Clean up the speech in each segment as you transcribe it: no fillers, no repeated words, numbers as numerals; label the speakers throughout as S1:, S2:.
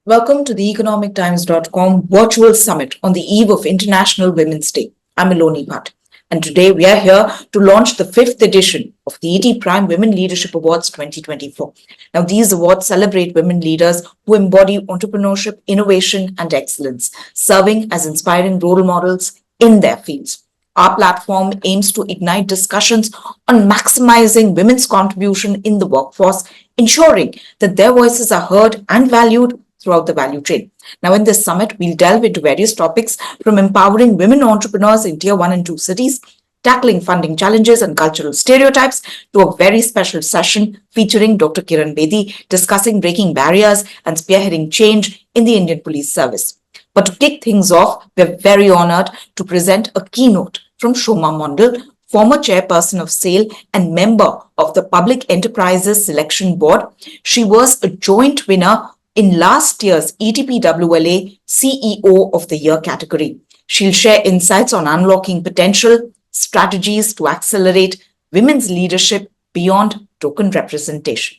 S1: Welcome to the economictimes.com virtual summit on the eve of International Women's Day. I'm Miloni Bhatt, and today we are here to launch the 5th edition of the ETPrime Women Leadership Awards 2024. Now, these awards celebrate women leaders who embody entrepreneurship, innovation, and excellence, serving as inspiring role models in their fields. Our platform aims to ignite discussions on maximizing women's contribution in the workforce, ensuring that their voices are heard and valued throughout the value chain. Now, in this summit, we'll delve into various topics from empowering women entrepreneurs in Tier 1 and 2 cities, tackling funding challenges and cultural stereotypes, to a very special session featuring Dr. Kiran Bedi discussing breaking barriers and spearheading change in the Indian Police Service. But to kick things off, we're very honored to present a keynote from Soma Mondal, former chairperson of SAIL and member of the Public Enterprises Selection Board. She was a joint winner in last year's ETPWLA CEO of the Year category. She'll share insights on unlocking potential, strategies to accelerate women's leadership beyond token representation.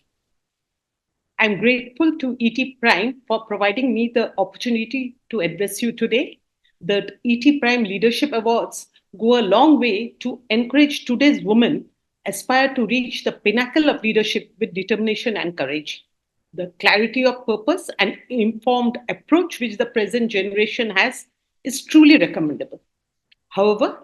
S2: I'm grateful to ETPrime for providing me the opportunity to address you today. The ETPrime Leadership Awards go a long way to encourage today's women aspire to reach the pinnacle of leadership with determination and courage. The clarity of purpose and informed approach which the present generation has is truly recommendable. However,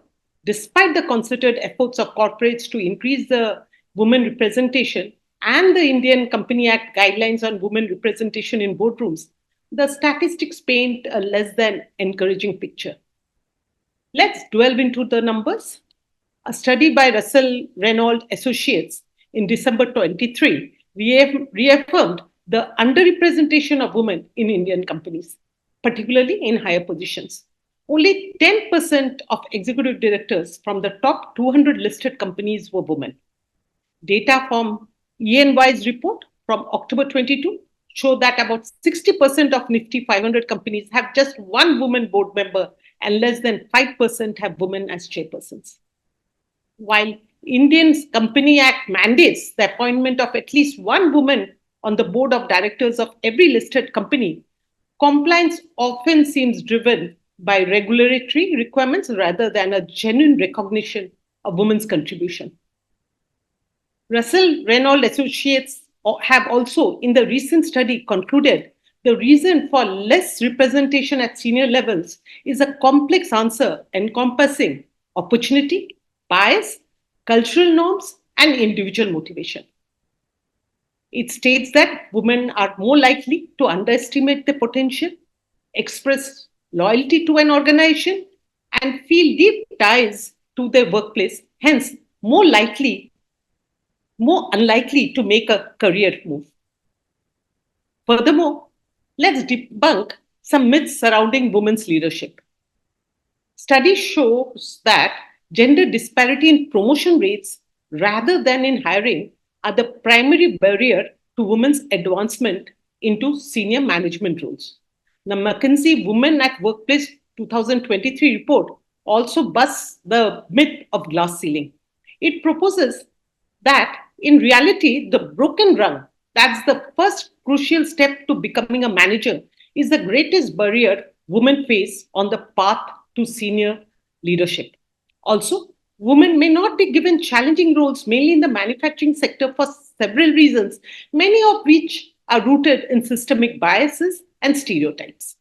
S2: despite the concerted efforts of corporates to increase the women representation and the Indian Company Act guidelines on women representation in boardrooms, the statistics paint a less than encouraging picture. Let's delve into the numbers. A study by Russell Reynolds Associates in December 23 reaffirmed the underrepresentation of women in Indian companies, particularly in higher positions. Only 10% of executive directors from the top 200 listed companies were women. Data from EY's report from October 22 show that about 60% of Nifty 500 companies have just one woman board member and less than 5% have women as chairpersons. While Indian Company Act mandates the appointment of at least one woman on the board of directors of every listed company, compliance often seems driven by regulatory requirements rather than a genuine recognition of women's contribution. Russell Reynolds Associates have also, in the recent study, concluded the reason for less representation at senior levels is a complex answer encompassing opportunity, bias, cultural norms, and individual motivation. It states that women are more likely to underestimate their potential, express loyalty to an organization, and feel deep ties to their workplace, hence more unlikely to make a career move. Furthermore, let's debunk some myths surrounding women's leadership. Study shows that gender disparity in promotion rates rather than in hiring are the primary barrier to women's advancement into senior management roles. The McKinsey Women at Workplace 2023 report also busts the myth of glass ceiling. It proposes that in reality, the broken rung, that's the first crucial step to becoming a manager, is the greatest barrier women face on the path to senior leadership. Also, women may not be given challenging roles, mainly in the manufacturing sector, for several reasons, many of which are rooted in systemic biases and stereotypes.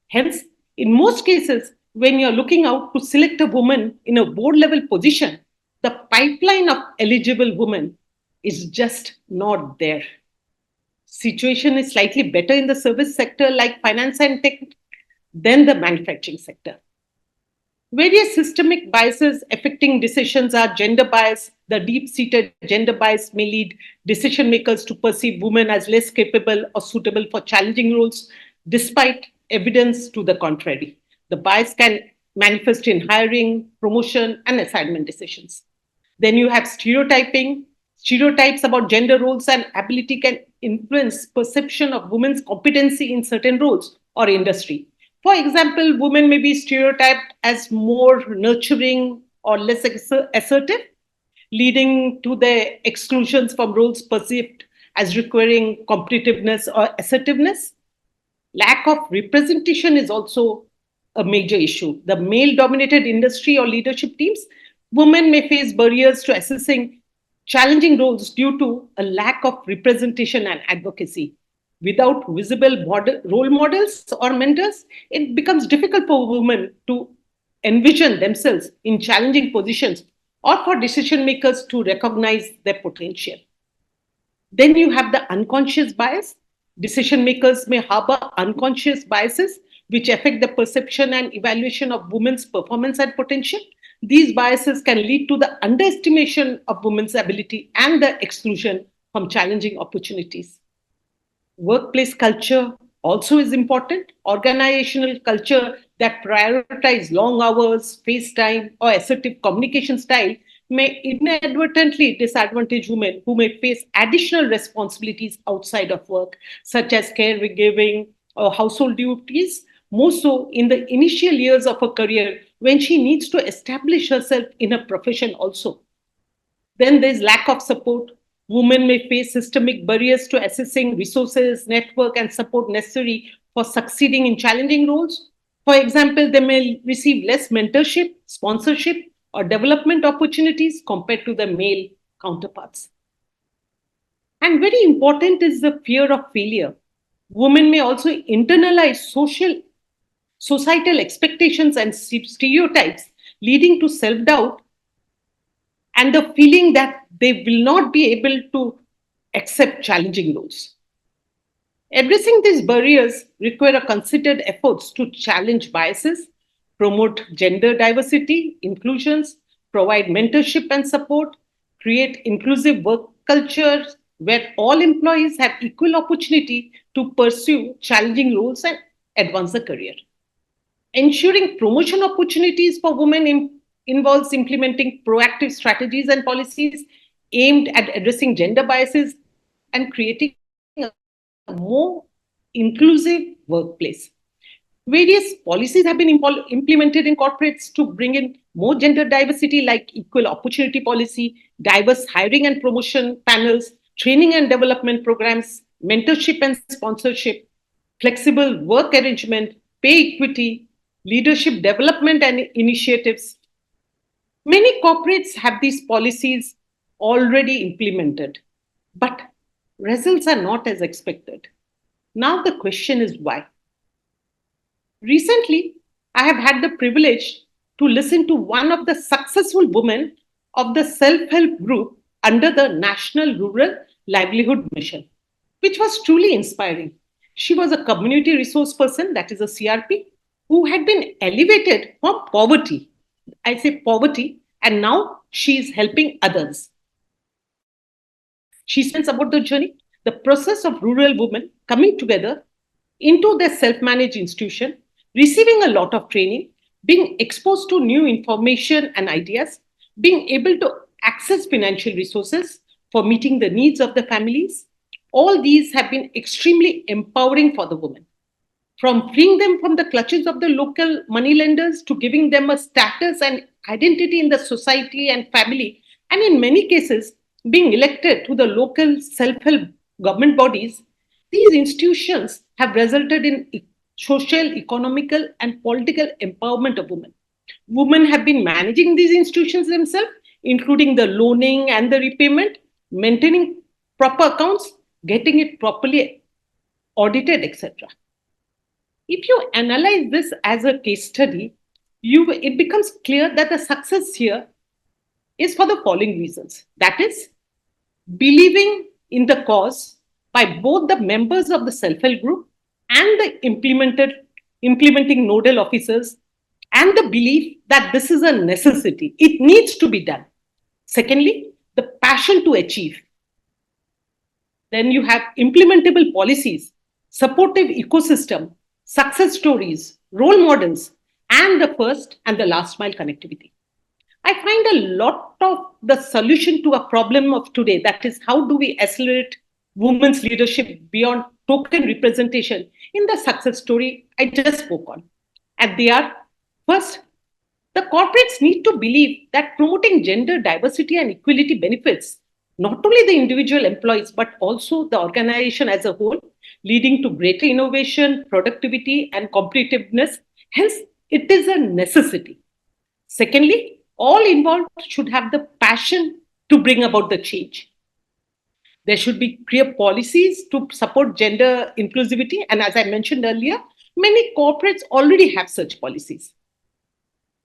S2: Hence, in most cases, when you're looking out to select a woman in a board level position, the pipeline of eligible women is just not there. Situation is slightly better in the service sector like finance and tech than the manufacturing sector. Various systemic biases affecting decisions are gender bias. The deep-seated gender bias may lead decision makers to perceive women as less capable or suitable for challenging roles, despite evidence to the contrary. The bias can manifest in hiring, promotion, and assignment decisions. Then you have stereotyping. Stereotypes about gender roles and ability can influence perception of women's competency in certain roles or industry. For example, women may be stereotyped as more nurturing or less assertive, leading to their exclusions from roles perceived as requiring competitiveness or assertiveness. Lack of representation is also a major issue. The male dominated industry or leadership teams, women may face barriers to accessing challenging roles due to a lack of representation and advocacy. Without visible role models or mentors, it becomes difficult for women to envision themselves in challenging positions or for decision makers to recognize their potential. Then you have the unconscious bias. Decision makers may harbor unconscious biases which affect the perception and evaluation of women's performance and potential. These biases can lead to the underestimation of women's ability and the exclusion from challenging opportunities. Workplace culture also is important. Organizational culture that prioritize long hours, face time, or assertive communication style may inadvertently disadvantage women who may face additional responsibilities outside of work, such as caregiving or household duties, more so in the initial years of her career when she needs to establish herself in a profession also. Then there's lack of support. Women may face systemic barriers to accessing resources, network, and support necessary for succeeding in challenging roles. For example, they may receive less mentorship, sponsorship, or development opportunities compared to their male counterparts. And very important is the fear of failure. Women may also internalize societal expectations and stereotypes, leading to self doubt and the feeling that they will not be able to accept challenging roles. Addressing these barriers require a considered efforts to challenge biases, promote gender diversity, inclusions, provide mentorship and support, create inclusive work cultures where all employees have equal opportunity to pursue challenging roles and advance the career. Ensuring promotion opportunities for women involves implementing proactive strategies and policies aimed at addressing gender biases and creating a more inclusive workplace. Various policies have been implemented in corporates to bring in more gender diversity, like equal opportunity policy, diverse hiring and promotion panels, training and development programs, mentorship and sponsorship, flexible work arrangement, pay equity, leadership development and initiatives. Many corporates have these policies already implemented, but results are not as expected. Now the question is why? Recently, I have had the privilege to listen to one of the successful women of the self-help group under the National Rural Livelihood Mission, which was truly inspiring. She was a community resource person, that is a CRP, who had been elevated from poverty. I say poverty, and now she is helping others. She spends about the journey, the process of rural women coming together into their self-managed institution, receiving a lot of training, being exposed to new information and ideas, being able to access financial resources for meeting the needs of the families. All these have been extremely empowering for the women. From freeing them from the clutches of the local money lenders to giving them a status and identity in the society and family, and in many cases, being elected to the local self-help government bodies, these institutions have resulted in social, economical, and political empowerment of women. Women have been managing these institutions themselves, including the loaning and the repayment, maintaining proper accounts, getting it properly audited, etc. If you analyze this as a case study, it becomes clear that the success here is for the following reasons. That is, believing in the cause by both the members of the self-help group and the implementing nodal officers, and the belief that this is a necessity. It needs to be done. Secondly, the passion to achieve. Then you have implementable policies, supportive ecosystem, success stories, role models, and the first and the last mile connectivity. I find a lot of the solution to a problem of today, that is, how do we accelerate women's leadership beyond token representation, in the success story I just spoke on. And they are, first, the corporates need to believe that promoting gender diversity and equality benefits not only the individual employees, but also the organization as a whole, leading to greater innovation, productivity, and competitiveness. Hence, it is a necessity. Secondly, all involved should have the passion to bring about the change. There should be clear policies to support gender inclusivity. And as I mentioned earlier, many corporates already have such policies.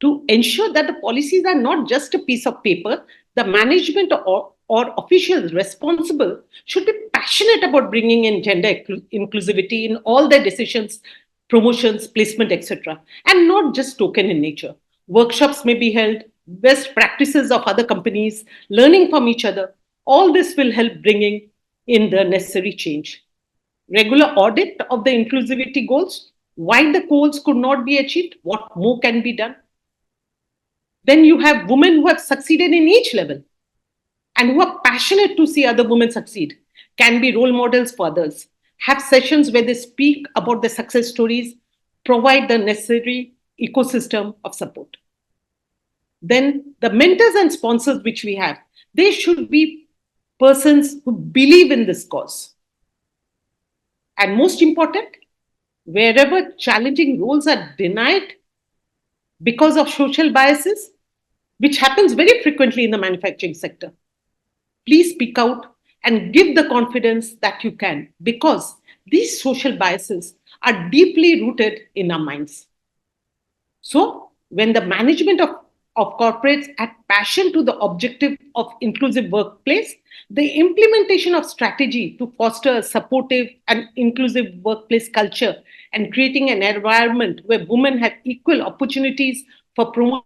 S2: To ensure that the policies are not just a piece of paper, the management or officials responsible should be passionate about bringing in gender inclusivity in all their decisions, promotions, placement, etc., and not just token in nature. Workshops may be held, best practices of other companies, learning from each other. All this will help bringing in the necessary change. Regular audit of the inclusivity goals, why the goals could not be achieved, what more can be done. Then you have women who have succeeded in each level and who are passionate to see other women succeed, can be role models for others, have sessions where they speak about their success stories, provide the necessary ecosystem of support. Then the mentors and sponsors which we have, they should be persons who believe in this cause. And most important, wherever challenging roles are denied because of social biases, which happens very frequently in the manufacturing sector, please speak out and give the confidence that you can, because these social biases are deeply rooted in our minds. So, when the management of corporates add passion to the objective of inclusive workplace, the implementation of strategy to foster a supportive and inclusive workplace culture and creating an environment where women have equal opportunities for promotion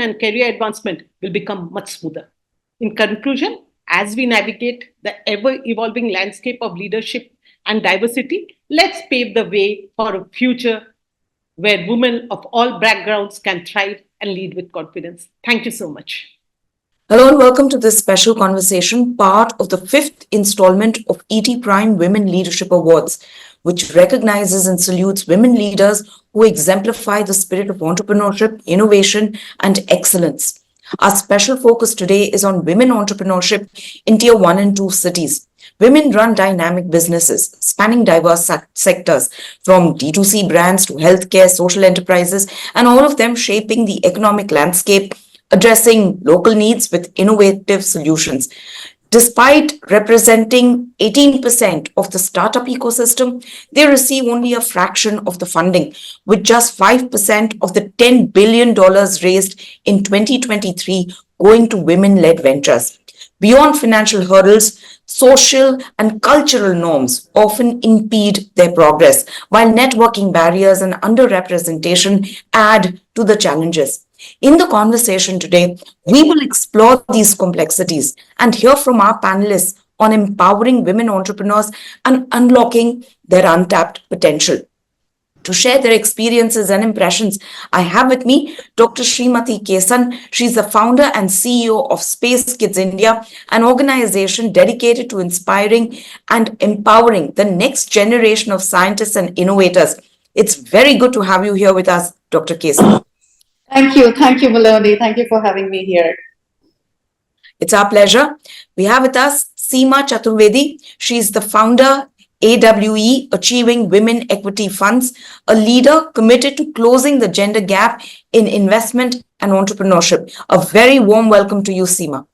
S2: and career advancement will become much smoother. In conclusion, as we navigate the ever-evolving landscape of leadership and diversity, let's pave the way for a future where women of all backgrounds can thrive and lead with confidence. Thank you so much.
S1: Hello and welcome to this special conversation, part of the 5th installment of ETPrime Women Leadership Awards, which recognizes and salutes women leaders who exemplify the spirit of entrepreneurship, innovation, and excellence. Our special focus today is on women entrepreneurship in Tier 1 and 2 cities. Women run dynamic businesses spanning diverse sectors, from D2C brands to healthcare, social enterprises, and all of them shaping the economic landscape, addressing local needs with innovative solutions. Despite representing 18% of the startup ecosystem, they receive only a fraction of the funding, with just 5% of the $10 billion raised in 2023 going to women-led ventures. Beyond financial hurdles, social and cultural norms often impede their progress, while networking barriers and underrepresentation add to the challenges. In the conversation today, we will explore these complexities and hear from our panelists on empowering women entrepreneurs and unlocking their untapped potential. To share their experiences and impressions, I have with me Dr. Srimathy Kesan. She's the founder and CEO of Space Kids India, an organization dedicated to inspiring and empowering the next generation of scientists and innovators. It's very good to have you here with us, Dr. Kesan.
S3: Thank you, Maloney. Thank you for having me here.
S1: It's our pleasure. We have with us Seema Chaturvedi. She's the founder, AWE, Achieving Women Equity Funds, a leader committed to closing the gender gap in investment and entrepreneurship. A very warm welcome to you, Seema.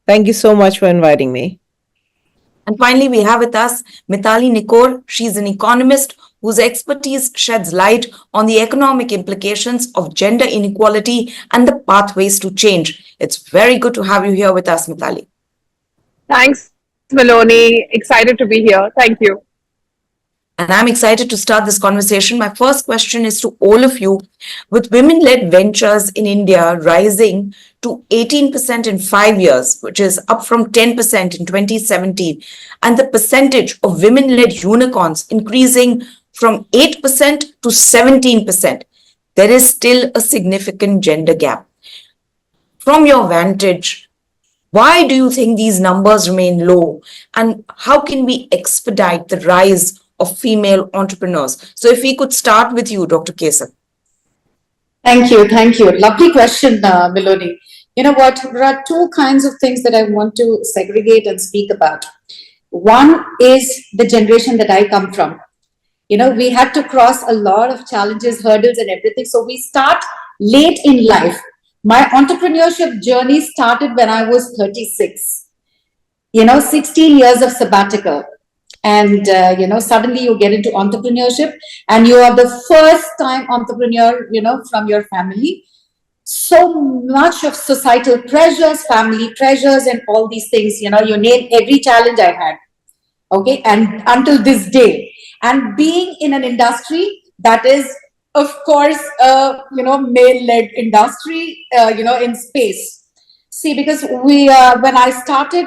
S4: Thank you so much for inviting me.
S1: And finally, we have with us Mitali Nikore. She's an economist whose expertise sheds light on the economic implications of gender inequality and the pathways to change. It's very good to have you here with us, Mitali.
S5: Thanks, Maloney. Excited to be here. Thank you.
S1: And I'm excited to start this conversation. My first question is to all of you. With women-led ventures in India rising to 18% in 5 years, which is up from 10% in 2017, and the percentage of women-led unicorns increasing from 8% to 17%, there is still a significant gender gap. From your vantage, why do you think these numbers remain low? And how can we expedite the rise of female entrepreneurs? So if we could start with you, Dr. Kesan.
S3: Thank you. Lovely question, Maloney. You know what? There are two kinds of things that I want to segregate and speak about. One is the generation that I come from. You know, we had to cross a lot of challenges, hurdles, and everything. So we start late in life. My entrepreneurship journey started when I was 36. 16 years of sabbatical. And, suddenly you get into entrepreneurship and you are the first time entrepreneur, from your family. So much of societal pressures, family pressures, and all these things, you name every challenge I had. Okay. And until this day, and being in an industry that is, of course, male led industry, in space. See, because when I started,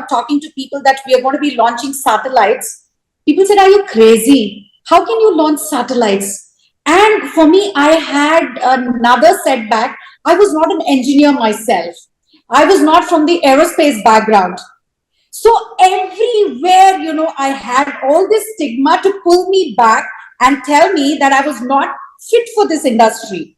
S3: talking to people that we are going to be launching satellites, people said, "Are you crazy? How can you launch satellites?" And for me, I had another setback. I was not an engineer myself. I was not from the aerospace background. So everywhere, I had all this stigma to pull me back and tell me that I was not fit for this industry.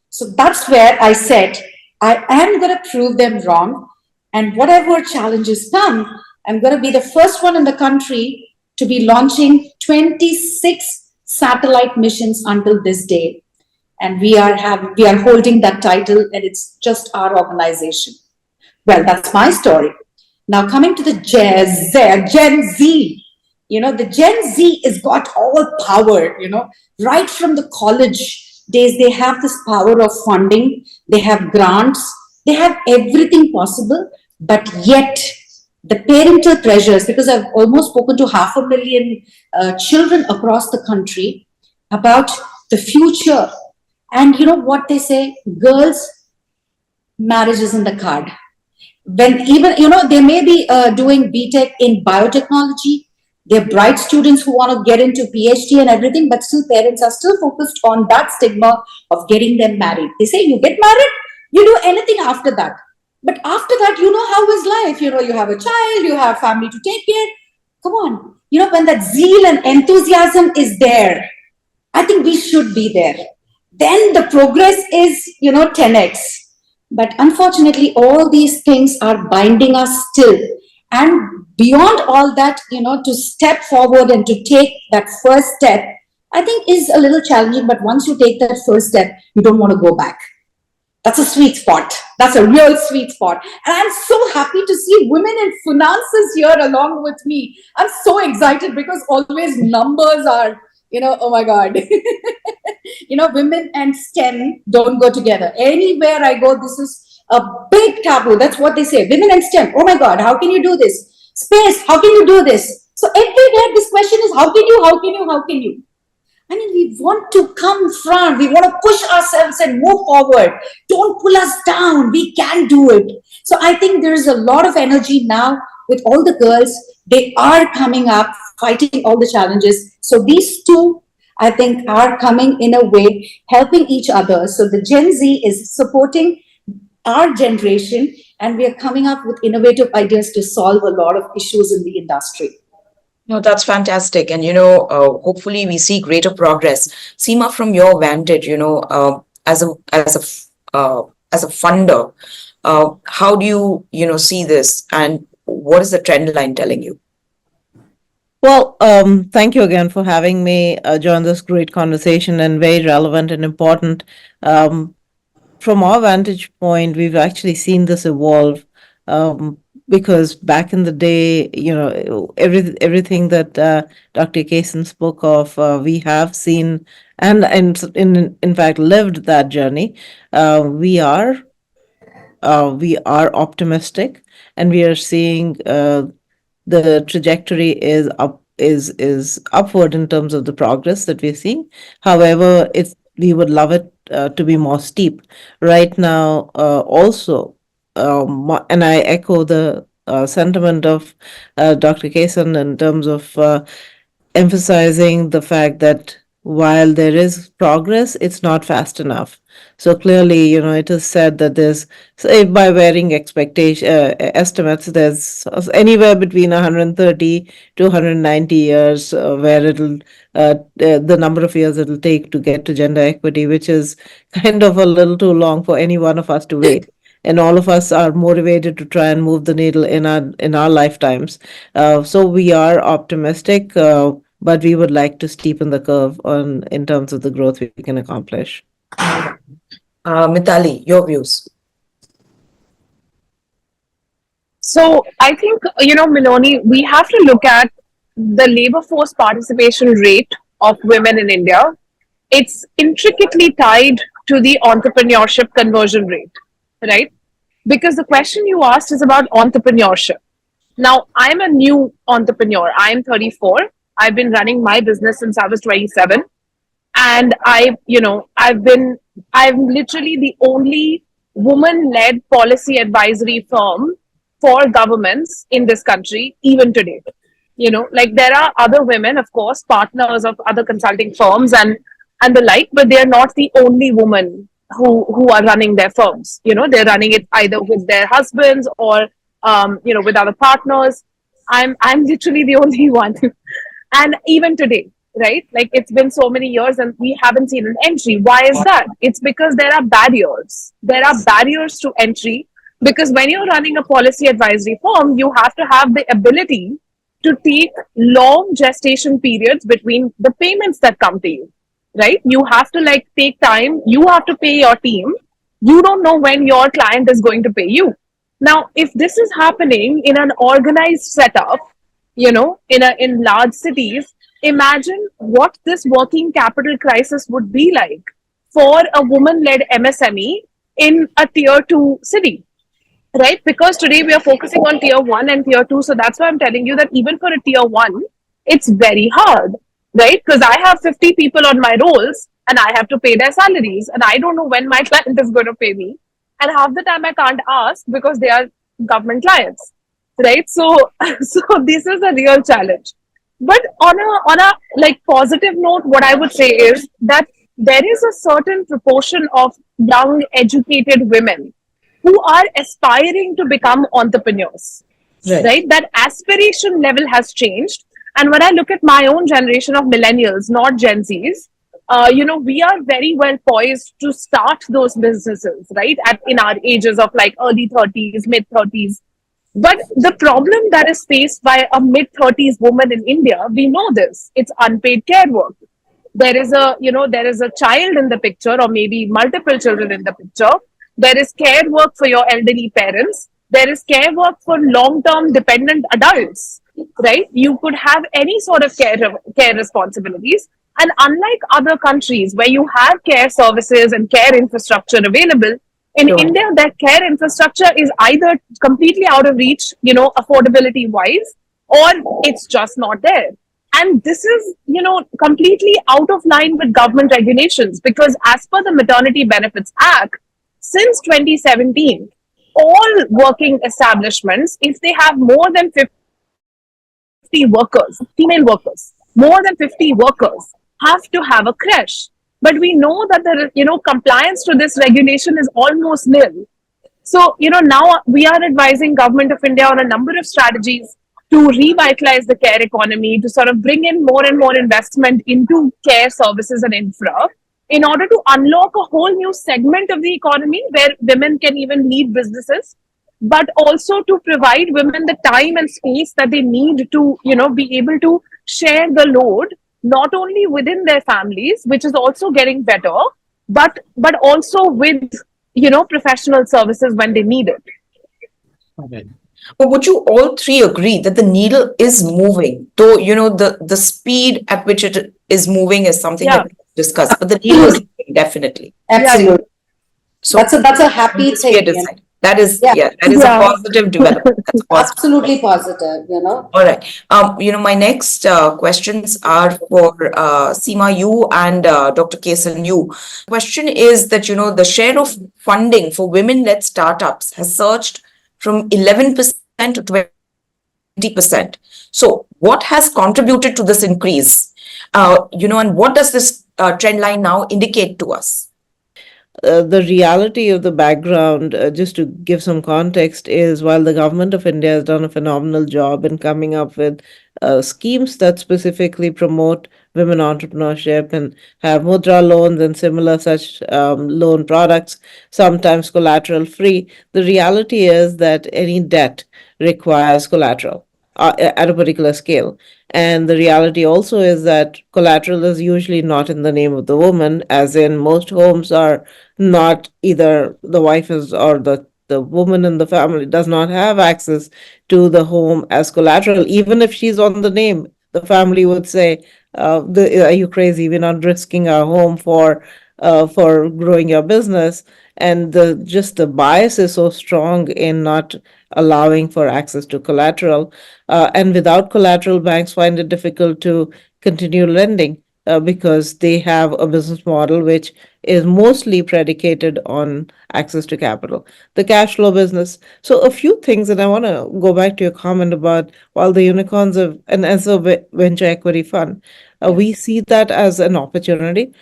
S3: So that's where I said, I am going to prove them wrong. And whatever challenges come, I'm going to be the first one in the country to be launching 26 satellite missions until this day. And we are holding that title, and it's just our organization. Well, that's my story. Now coming to the Gen Z, the Gen Z has got all power, right from the college days. They have this power of funding, they have grants, they have everything possible, but yet the parental pressures, because I've almost spoken to 500,000 children across the country about the future. And you know what they say? Girls, marriage is in the card. When even, they may be doing BTech in biotechnology, they're bright students who want to get into PhD and everything, but still parents are still focused on that stigma of getting them married. They say, you get married, you do anything after that. But after that, how is life? You have a child, you have family to take care. Come on. When that zeal and enthusiasm is there, I think we should be there. Then the progress is, 10x. But unfortunately, all these things are binding us still. And beyond all that, to step forward and to take that first step, I think is a little challenging. But once you take that first step, you don't want to go back. That's a sweet spot. That's a real sweet spot. And I'm so happy to see women in finances here along with me. I'm so excited because always numbers are, oh my God. Women and STEM don't go together. Anywhere I go, this is a big taboo. That's what they say. Women and STEM. Oh my God, how can you do this? Space, how can you do this? So everywhere this question is, how can you? I mean, we want to come front. We want to push ourselves and move forward. Don't pull us down. We can do it. So I think there is a lot of energy now with all the girls. They are coming up, fighting all the challenges. So these two, I think, are coming in a way, helping each other. So the Gen Z is supporting our generation, and we are coming up with innovative ideas to solve a lot of issues in the industry.
S1: No, that's fantastic. And, hopefully we see greater progress. Seema, from your vantage, as a funder, how do you, see this, and what is the trend line telling you?
S4: Well, thank you again for having me join this great conversation, and very relevant and important. From our vantage point, we've actually seen this evolve, because back in the day, everything that Dr. Kesan spoke of, we have seen and in fact lived that journey. We are optimistic, and we are seeing the trajectory is upward in terms of the progress that we're seeing. However, we would love it to be more steep. Right now, also, and I echo the sentiment of Dr. Kesan in terms of emphasizing the fact that while there is progress, it's not fast enough. So clearly, it is said that there's, say, by varying estimates, there's anywhere between 130 to 190 years where it'll the number of years it'll take to get to gender equity, which is kind of a little too long for any one of us to wait. and all of us are motivated to try and move the needle in our lifetimes. So we are optimistic, but we would like to steepen the curve on in terms of the growth we can accomplish.
S1: Mitali, your views.
S5: So I think, Miloni, we have to look at the labor force participation rate of women in India. It's intricately tied to the entrepreneurship conversion rate, right? Because the question you asked is about entrepreneurship. Now, I'm a new entrepreneur. I'm 34. I've been running my business since I was 27. And I'm literally the only woman led policy advisory firm for governments in this country, even today. Like there are other women, of course, partners of other consulting firms and the like, but they're not the only women who are running their firms. They're running it either with their husbands or with other partners. I'm literally the only one. And even today, right? Like it's been so many years and we haven't seen an entry. Why is that? It's because there are barriers. There are barriers to entry because when you're running a policy advisory firm, you have to have the ability to take long gestation periods between the payments that come to you, right? You have to like take time. You have to pay your team. You don't know when your client is going to pay you. Now, if this is happening in an organized setup, in large cities, imagine what this working capital crisis would be like for a woman-led MSME in a tier 2 city, right? Because today we are focusing on tier 1 and tier 2. So that's why I'm telling you that even for a tier 1, it's very hard, right? Because I have 50 people on my rolls and I have to pay their salaries and I don't know when my client is going to pay me. And half the time I can't ask because they are government clients, right? So, so this is a real challenge. But on a like positive note, what I would say is that there is a certain proportion of young educated women who are aspiring to become entrepreneurs, right? That aspiration level has changed. And when I look at my own generation of millennials, not Gen Zs, we are very well poised to start those businesses, right? In our ages of like early 30s, mid 30s. But the problem that is faced by a mid 30s woman in India, we know this. It's unpaid care work. There is a child in the picture, or maybe multiple children in the picture. There is care work for your elderly parents. There is care work for long-term dependent adults, right? You could have any sort of care responsibilities. And unlike other countries where you have care services and care infrastructure available, in India, that care infrastructure is either completely out of reach, affordability wise, or it's just not there. And this is, completely out of line with government regulations because as per the Maternity Benefits Act, since 2017, all working establishments, if they have more than 50 workers, female workers, more than 50 workers, have to have a creche. But we know that the compliance to this regulation is almost nil. So now we are advising Government of India on a number of strategies to revitalize the care economy, to sort of bring in more and more investment into care services and infra, in order to unlock a whole new segment of the economy where women can even lead businesses, but also to provide women the time and space that they need to be able to share the load not only within their families, which is also getting better, but also with professional services when they need it.
S1: Okay. But would you all three agree that the needle is moving? Though the speed at which it is moving is something that we discuss, but the needle is moving, definitely.
S3: Absolutely.
S1: So
S3: that's a happy thing.
S1: That is a positive development. That's positive.
S3: Absolutely positive,
S1: All right. My next questions are for Seema, you and Dr. Kesan, you. Question is that, the share of funding for women-led startups has surged from 11% to 20%. So what has contributed to this increase? And what does this trend line now indicate to us?
S4: The reality of the background, just to give some context, is while the government of India has done a phenomenal job in coming up with schemes that specifically promote women entrepreneurship and have mudra loans and similar such loan products, sometimes collateral free. The reality is that any debt requires collateral at a particular scale. And the reality also is that collateral is usually not in the name of the woman, as in most homes are not either the wife is or the woman in the family does not have access to the home as collateral. Even if she's on the name, the family would say, "Are you crazy? We're not risking our home for growing your business." And the bias is so strong in not allowing for access to collateral. And without collateral, banks find it difficult to continue lending because they have a business model which is mostly predicated on access to capital, the cash flow business. So, a few things, and I want to go back to your comment about while the unicorns of, and as a venture equity fund, we see that as an opportunity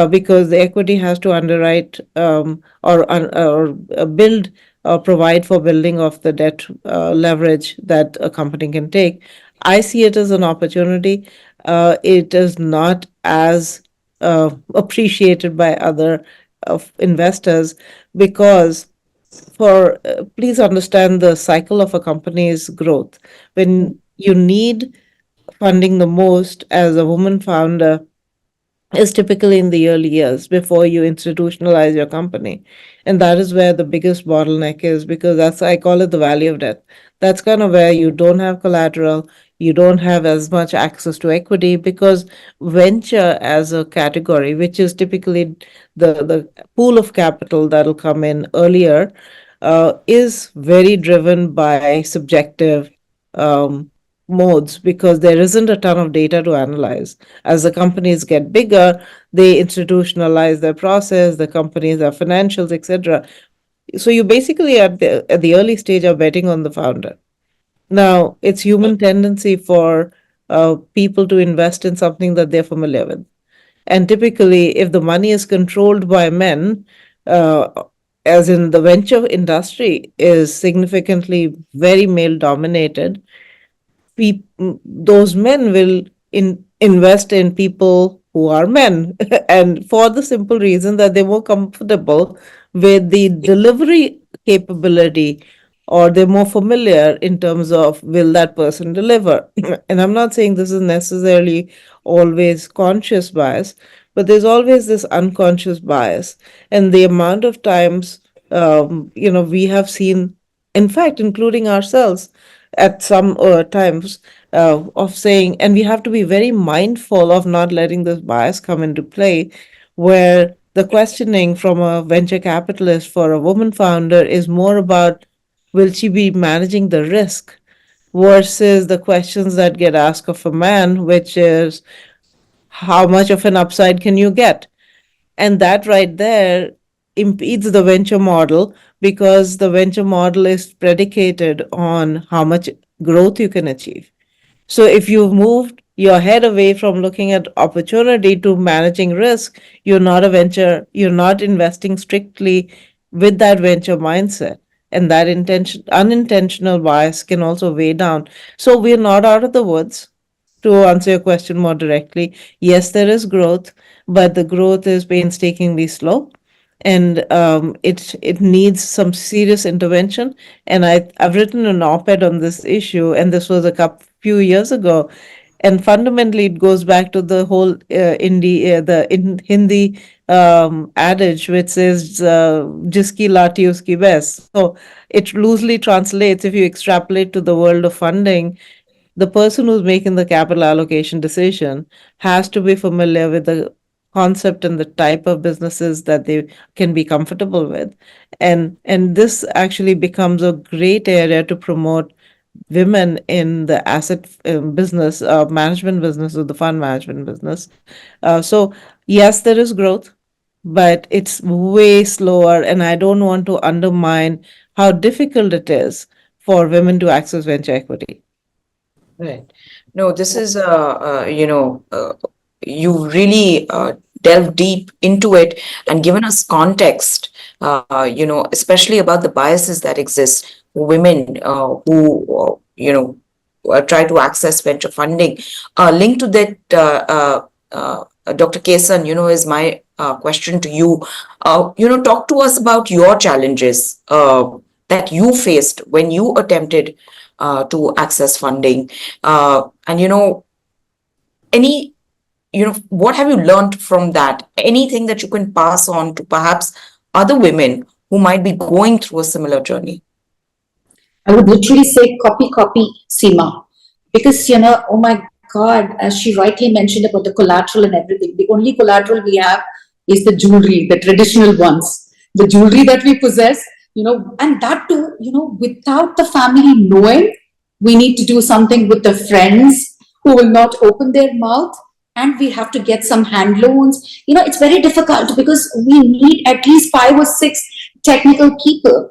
S4: because the equity has to underwrite or build or provide for building of the debt leverage that a company can take. I see it as an opportunity. It is not as appreciated by other investors because for please understand the cycle of a company's growth. When you need funding the most as a woman founder is typically in the early years before you institutionalize your company. And that is where the biggest bottleneck is because that's, I call it the valley of death. That's kind of where you don't have collateral, you don't have as much access to equity because venture as a category, which is typically the pool of capital that'll come in earlier, is very driven by subjective um, modes because there isn't a ton of data to analyze. As the companies get bigger, they institutionalize their process, the companies, their financials, etc. So you basically at the early stage are betting on the founder. Now, it's human tendency for people to invest in something that they're familiar with. And typically, if the money is controlled by men, uh, as in the venture industry is significantly very male dominated, those men will invest in people who are men and for the simple reason that they're more comfortable with the delivery capability or they're more familiar in terms of will that person deliver. And I'm not saying this is necessarily always conscious bias, but there's always this unconscious bias. And the amount of times we have seen, in fact including ourselves at some times, of saying, and we have to be very mindful of not letting this bias come into play, where the questioning from a venture capitalist for a woman founder is more about will she be managing the risk versus the questions that get asked of a man, which is how much of an upside can you get? And that right there impedes the venture model because the venture model is predicated on how much growth you can achieve. So if you've moved your head away from looking at opportunity to managing risk, you're not investing strictly with that venture mindset. And that unintentional bias can also weigh down. So we're not out of the woods. To answer your question more directly, yes, there is growth, but the growth is painstakingly slow, and it needs some serious intervention. And I've written an op-ed on this issue, and this was a few years ago. And fundamentally, it goes back to the whole Hindi adage, which says "Jiski lati uski bes." So it loosely translates, if you extrapolate to the world of funding, the person who's making the capital allocation decision has to be familiar with the concept and the type of businesses that they can be comfortable with. And this actually becomes a great area to promote women in the asset business, management business, or the fund management business. So yes, there is growth, but it's way slower, and I don't want to undermine how difficult it is for women to access venture equity.
S1: Right. No, this is, you really delved deep into it and given us context, especially about the biases that exist for women who try to access venture funding. Linked to that, Dr. Kesan, is my question to you. Talk to us about your challenges that you faced when you attempted to access funding. And, any, what have you learned from that? Anything that you can pass on to perhaps other women who might be going through a similar journey?
S3: I would literally say copy, Seema. Because, oh my God, as she rightly mentioned about the collateral and everything, the only collateral we have is the jewelry, the traditional ones, the jewelry that we possess, and that too, without the family knowing, we need to do something with the friends who will not open their mouth. And we have to get some hand loans. It's very difficult because we need at least 5 or 6 technical people.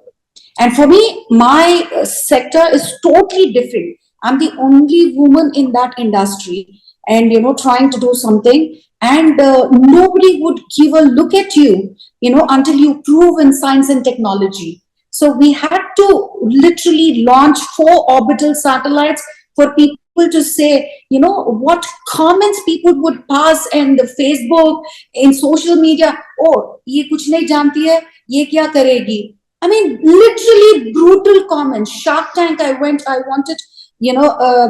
S3: And for me, my sector is totally different. I'm the only woman in that industry and, trying to do something. And nobody would give a look at you, until you prove in science and technology. So we had to literally launch 4 orbital satellites for people to say, what comments people would pass in the Facebook, in social media. Oh, ye kuch nahi janti hai, ye kya karegi? I mean, literally brutal comments. Shark Tank, I wanted,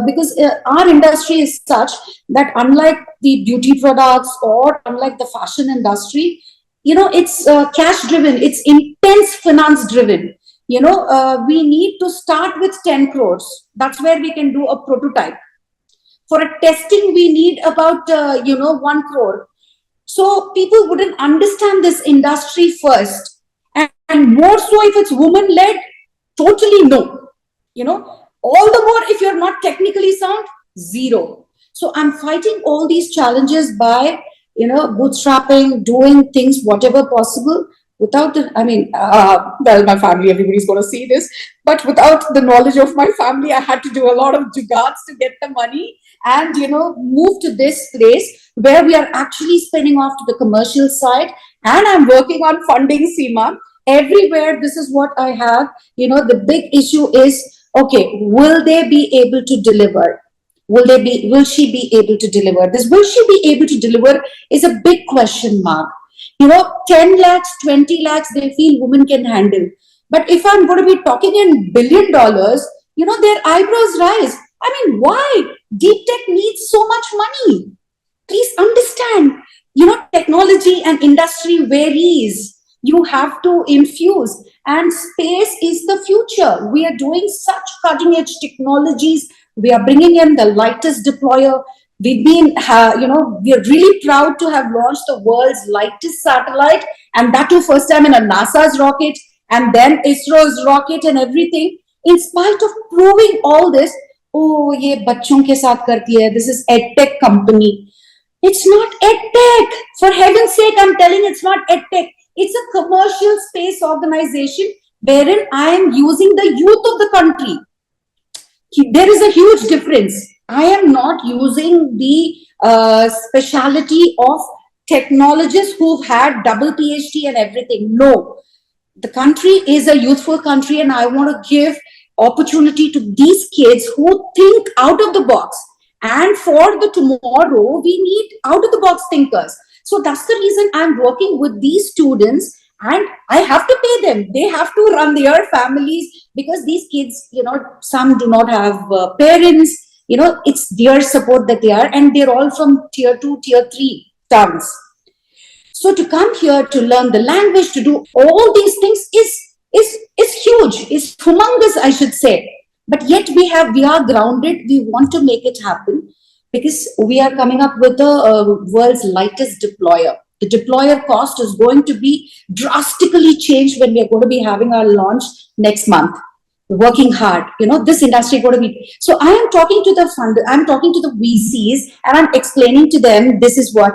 S3: because our industry is such that unlike the beauty products or unlike the fashion industry, it's cash driven, it's intense finance driven. We need to start with 10 crores. That's where we can do a prototype. For a testing, we need about, 1 crore. So people wouldn't understand this industry first. And more so if it's woman-led, totally no. All the more if you're not technically sound, zero. So I'm fighting all these challenges by, bootstrapping, doing things, whatever possible, without my family, everybody's going to see this, but without the knowledge of my family, I had to do a lot of jugads to get the money and, move to this place where we are actually spinning off to the commercial side. And I'm working on funding, Seema. Everywhere, this is what I have. The big issue is, okay, will they be able to deliver? Will she be able to deliver? This will she be able to deliver is a big question mark. 10 lakhs, 20 lakhs, they feel women can handle. But if I'm going to be talking in $1 billion, their eyebrows rise. I mean, why? Deep tech needs so much money. Please understand, technology and industry varies. You have to infuse, and space is the future. We are doing such cutting edge technologies. We are bringing in the lightest deployer. We've been, we are really proud to have launched the world's lightest satellite, and that too first time in a NASA's rocket and then ISRO's rocket and everything. In spite of proving all this, oh, ye bachon ke saath karti hai. This is EdTech company. It's not EdTech. For heaven's sake, I'm telling it's not EdTech. It's a commercial space organization wherein I am using the youth of the country. There is a huge difference. I am not using the speciality of technologists who've had double PhD and everything. No. The country is a youthful country, and I want to give opportunity to these kids who think out of the box. And for the tomorrow, we need out of the box thinkers. So that's the reason I'm working with these students, and I have to pay them. They have to run their families because these kids, some do not have parents, it's their support that they are, and they're all from tier 2, tier 3 towns. So to come here to learn the language, to do all these things is huge, is humongous, I should say. But yet we are grounded. We want to make it happen because we are coming up with the world's lightest deployer. The deployer cost is going to be drastically changed when we are going to be having our launch next month. We're working hard. This industry is going to be. So I am talking to the funder, I'm talking to the VCs, and I'm explaining to them, this is what,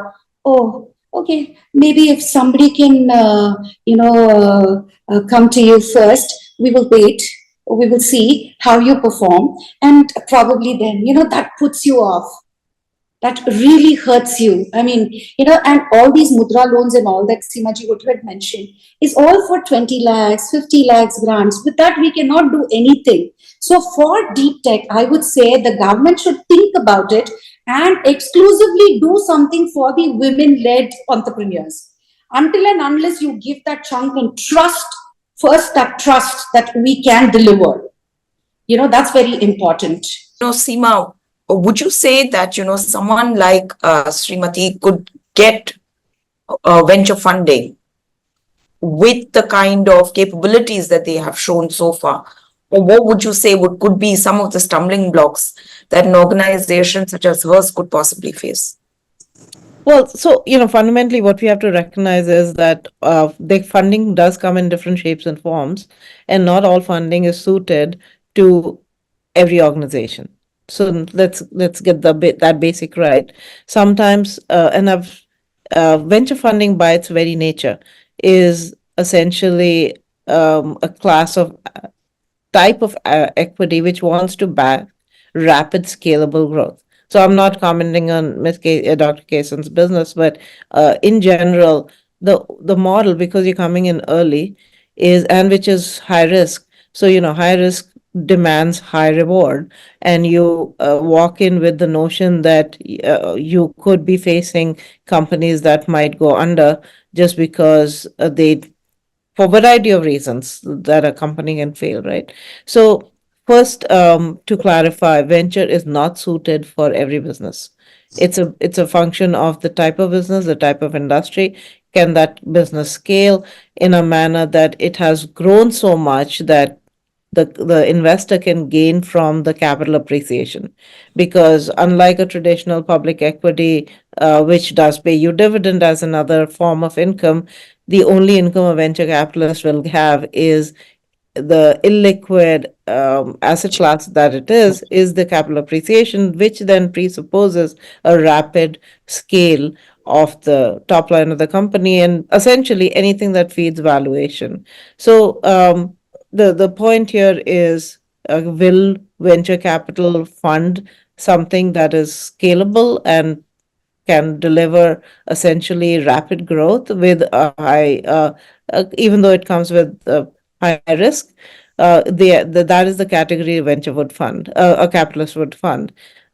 S3: okay, maybe if somebody can, come to you first, we will wait. We will see how you perform. And probably then, that puts you off. That really hurts you. I mean, and all these mudra loans and all that, Seema ji, what you had mentioned, is all for 20 lakhs, 50 lakhs grants. With that, we cannot do anything. So for deep tech, I would say the government should think about it and exclusively do something for the women-led entrepreneurs. Until and unless you give that chunk and trust, first that trust that we can deliver, that's very important.
S1: Seema, would you say that, someone like Srimathy could get venture funding with the kind of capabilities that they have shown so far? Or what would you say could be some of the stumbling blocks that an organization such as hers could possibly face?
S4: Well, so, fundamentally, what we have to recognize is that the funding does come in different shapes and forms, and not all funding is suited to every organization. So let's get that basic right. Sometimes, venture funding by its very nature is essentially a class of type of equity which wants to back rapid scalable growth. So I'm not commenting on Dr. Kesan's business, but in general, the model, because you're coming in early, and which is high risk. So high risk demands high reward, and you walk in with the notion that you could be facing companies that might go under just because for a variety of reasons that a company can fail, right? So first, to clarify, venture is not suited for every business. It's a function of the type of business, the type of industry. Can that business scale in a manner that it has grown so much that the investor can gain from the capital appreciation? Because unlike a traditional public equity, which does pay you dividend as another form of income, the only income a venture capitalist will have is the illiquid asset class that it is the capital appreciation, which then presupposes a rapid scale of the top line of the company and essentially anything that feeds valuation. So the point here is, will venture capital fund something that is scalable and can deliver essentially rapid growth with a high, even though it comes with high risk? That is the category a venture would fund, a capitalist would fund.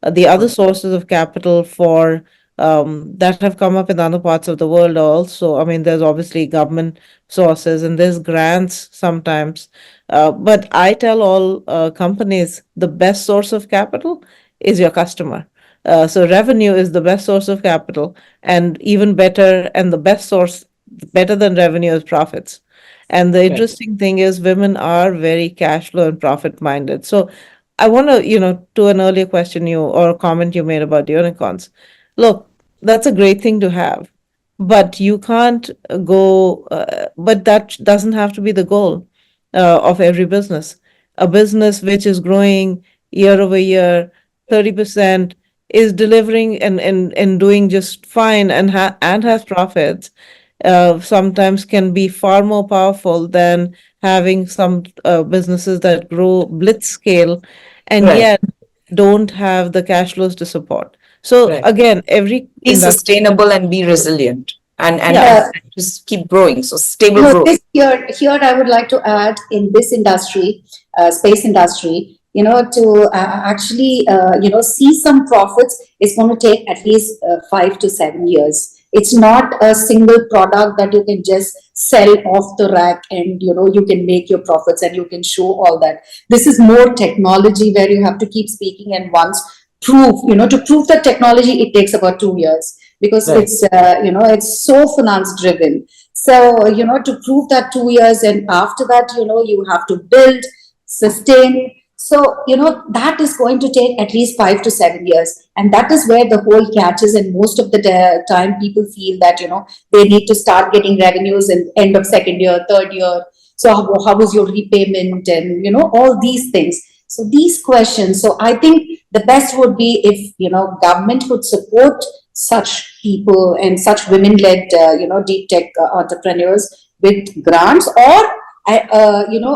S4: The other sources of capital for that have come up in other parts of the world also. I mean, there's obviously government sources and there's grants sometimes. But I tell all companies the best source of capital is your customer. So revenue is the best source of capital, and even better, and the best source, better than revenue, is profits. And the interesting thing is, women are very cash flow and profit minded. So I want to, to an earlier question or comment you made about unicorns. Look, that's a great thing to have, but you can't go, but that doesn't have to be the goal of every business. A business which is growing year over year, 30%, is delivering and doing just fine and has profits, sometimes can be far more powerful than having some businesses that grow blitz scale and yet don't have the cash flows to support. So again, every
S1: be sustainable and be resilient and just keep growing. So stable growth.
S3: Here I would like to add, in this industry, space industry, to actually, see some profits, it's going to take at least 5 to 7 years. It's not a single product that you can just sell off the rack and, you can make your profits and you can show all that. This is more technology where you have to keep speaking and once prove, to prove that technology, it takes about 2 years because it's, it's so finance driven. So, to prove that 2 years, and after that, you have to build, sustain. So, that is going to take at least 5 to 7 years. And that is where the whole catch is. And most of the time people feel that, they need to start getting revenues in end of second year, third year. So how was your repayment and, all these things. So these questions. So I think the best would be if, government would support such people and such women-led, deep tech entrepreneurs with grants or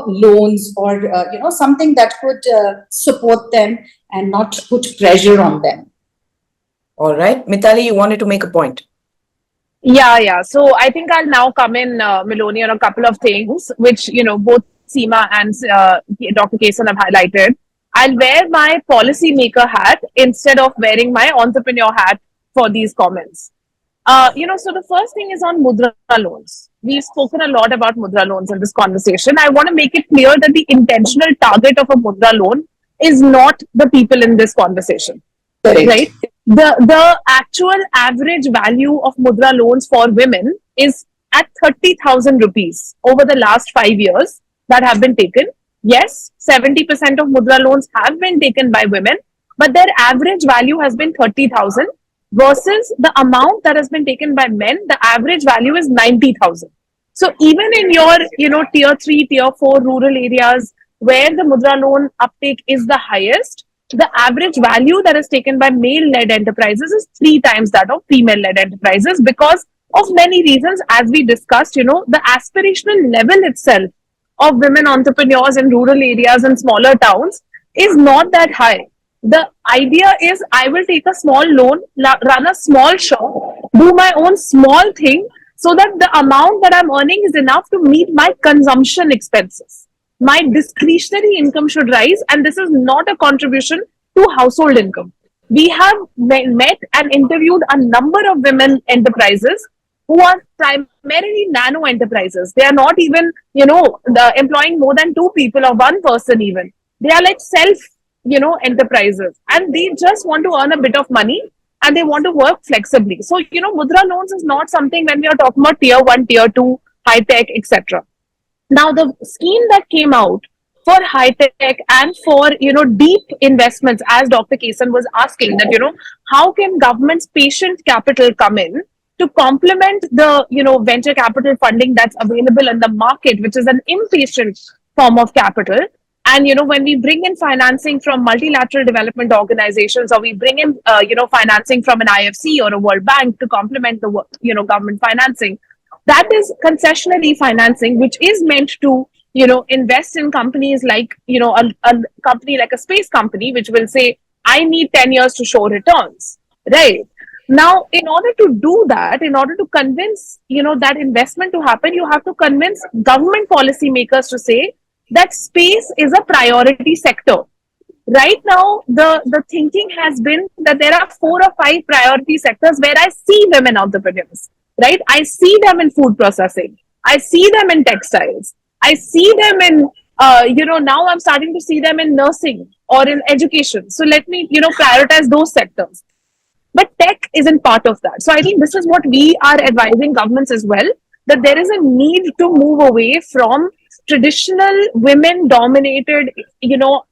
S3: loans or, something that could support them and not put pressure on them.
S1: All right. Mitali, you wanted to make a point.
S5: Yeah. So I think I'll now come in, Miloni, on a couple of things, which, both Seema and Dr. Kesan have highlighted. I'll wear my policymaker hat instead of wearing my entrepreneur hat for these comments. So the first thing is on mudra loans. We've spoken a lot about mudra loans in this conversation. I want to make it clear that the intentional target of a mudra loan is not the people in this conversation.
S1: Correct.
S5: Right? The actual average value of mudra loans for women is at 30,000 rupees over the last 5 years that have been taken. Yes, 70% of mudra loans have been taken by women, but their average value has been 30,000 versus the amount that has been taken by men. The average value is 90,000. So even in your, tier 3, tier 4 rural areas where the mudra loan uptake is the highest, the average value that is taken by male-led enterprises is 3 times that of female-led enterprises because of many reasons. As we discussed, the aspirational level itself of women entrepreneurs in rural areas and smaller towns is not that high. The idea is I will take a small loan, run a small shop, do my own small thing so that the amount that I'm earning is enough to meet my consumption expenses. My discretionary income should rise, and this is not a contribution to household income. We have met and interviewed a number of women enterprises who are primarily nano enterprises. They are not even, employing more than 2 people or 1 person even. They are like enterprises, and they just want to earn a bit of money and they want to work flexibly. So, mudra loans is not something when we are talking about tier 1, tier 2, high tech, etc. Now, the scheme that came out for high tech and for, deep investments, as Dr. Kesan was asking, that, how can government's patient capital come in to complement the, venture capital funding that's available in the market, which is an impatient form of capital. And, when we bring in financing from multilateral development organizations, or we bring in, financing from an IFC or a World Bank to complement the, government financing, that is concessionary financing, which is meant to, invest in companies like, a company like a space company, which will say, I need 10 years to show returns, right? Now, in order to do that, in order to convince, that investment to happen, you have to convince government policymakers to say that space is a priority sector. Right now, the thinking has been that there are 4 or 5 priority sectors where I see women entrepreneurs, right? I see them in food processing. I see them in textiles. I see them in, now I'm starting to see them in nursing or in education. So let me, prioritize those sectors. But tech isn't part of that. So I think this is what we are advising governments as well, that there is a need to move away from traditional women dominated,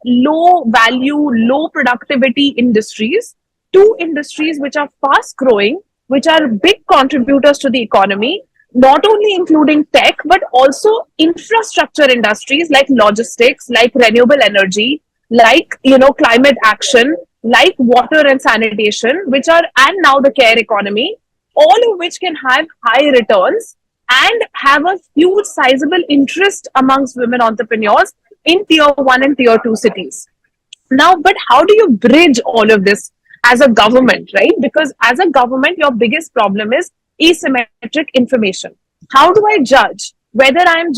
S5: low value, low productivity industries to industries which are fast growing, which are big contributors to the economy, not only including tech, but also infrastructure industries like logistics, like renewable energy, like, climate action, like water and sanitation, which are, and now the care economy, all of which can have high returns and have a huge sizable interest amongst women entrepreneurs in tier 1 and tier 2 cities. Now, but how do you bridge all of this as a government, right? Because as a government, your biggest problem is asymmetric information. How do I judge whether I'm,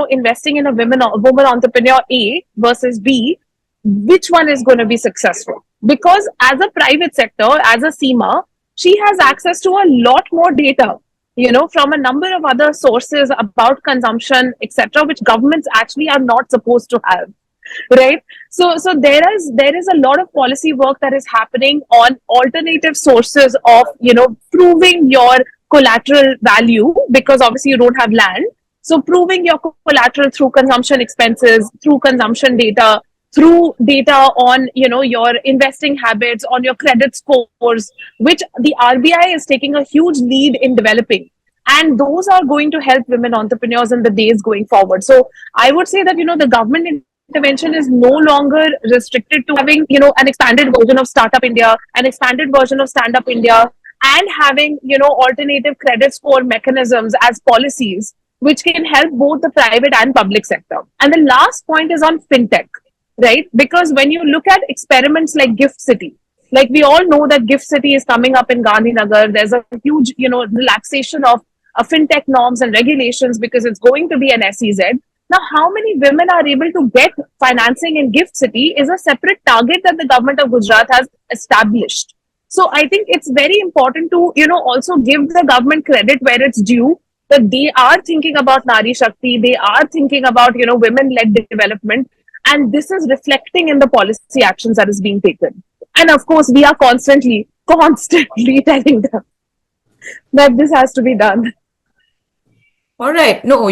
S5: investing in a woman entrepreneur A versus B, which one is going to be successful? Because as a private sector, as a Seema, she has access to a lot more data, from a number of other sources about consumption, etc., which governments actually are not supposed to have, right? So there is a lot of policy work that is happening on alternative sources of, proving your collateral value, because obviously you don't have land. So proving your collateral through consumption expenses, through consumption data, through data on, your investing habits, on your credit scores, which the RBI is taking a huge lead in developing. And those are going to help women entrepreneurs in the days going forward. So I would say that, the government intervention is no longer restricted to having, an expanded version of Startup India, an expanded version of Stand Up India, and having, alternative credit score mechanisms as policies, which can help both the private and public sector. And the last point is on fintech. Right? Because when you look at experiments like Gift City, like we all know that Gift City is coming up in Gandhinagar, there's a huge, relaxation of fintech norms and regulations because it's going to be an SEZ. Now, how many women are able to get financing in Gift City is a separate target that the government of Gujarat has established. So I think it's very important to, also give the government credit where it's due, that they are thinking about Nari Shakti, they are thinking about, women-led development, and this is reflecting in the policy actions that is being taken. And of course, we are constantly telling them that this has to be done.
S1: All right. No,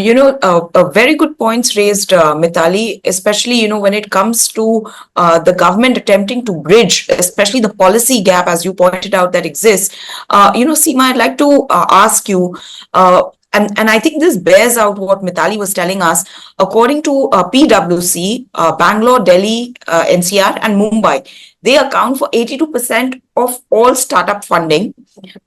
S1: very good points raised, Mitali, especially, when it comes to the government attempting to bridge, especially the policy gap, as you pointed out, that exists. Seema, I'd like to ask you, and I think this bears out what Mitali was telling us. According to PwC, Bangalore, Delhi, NCR, and Mumbai, they account for 82% of all startup funding,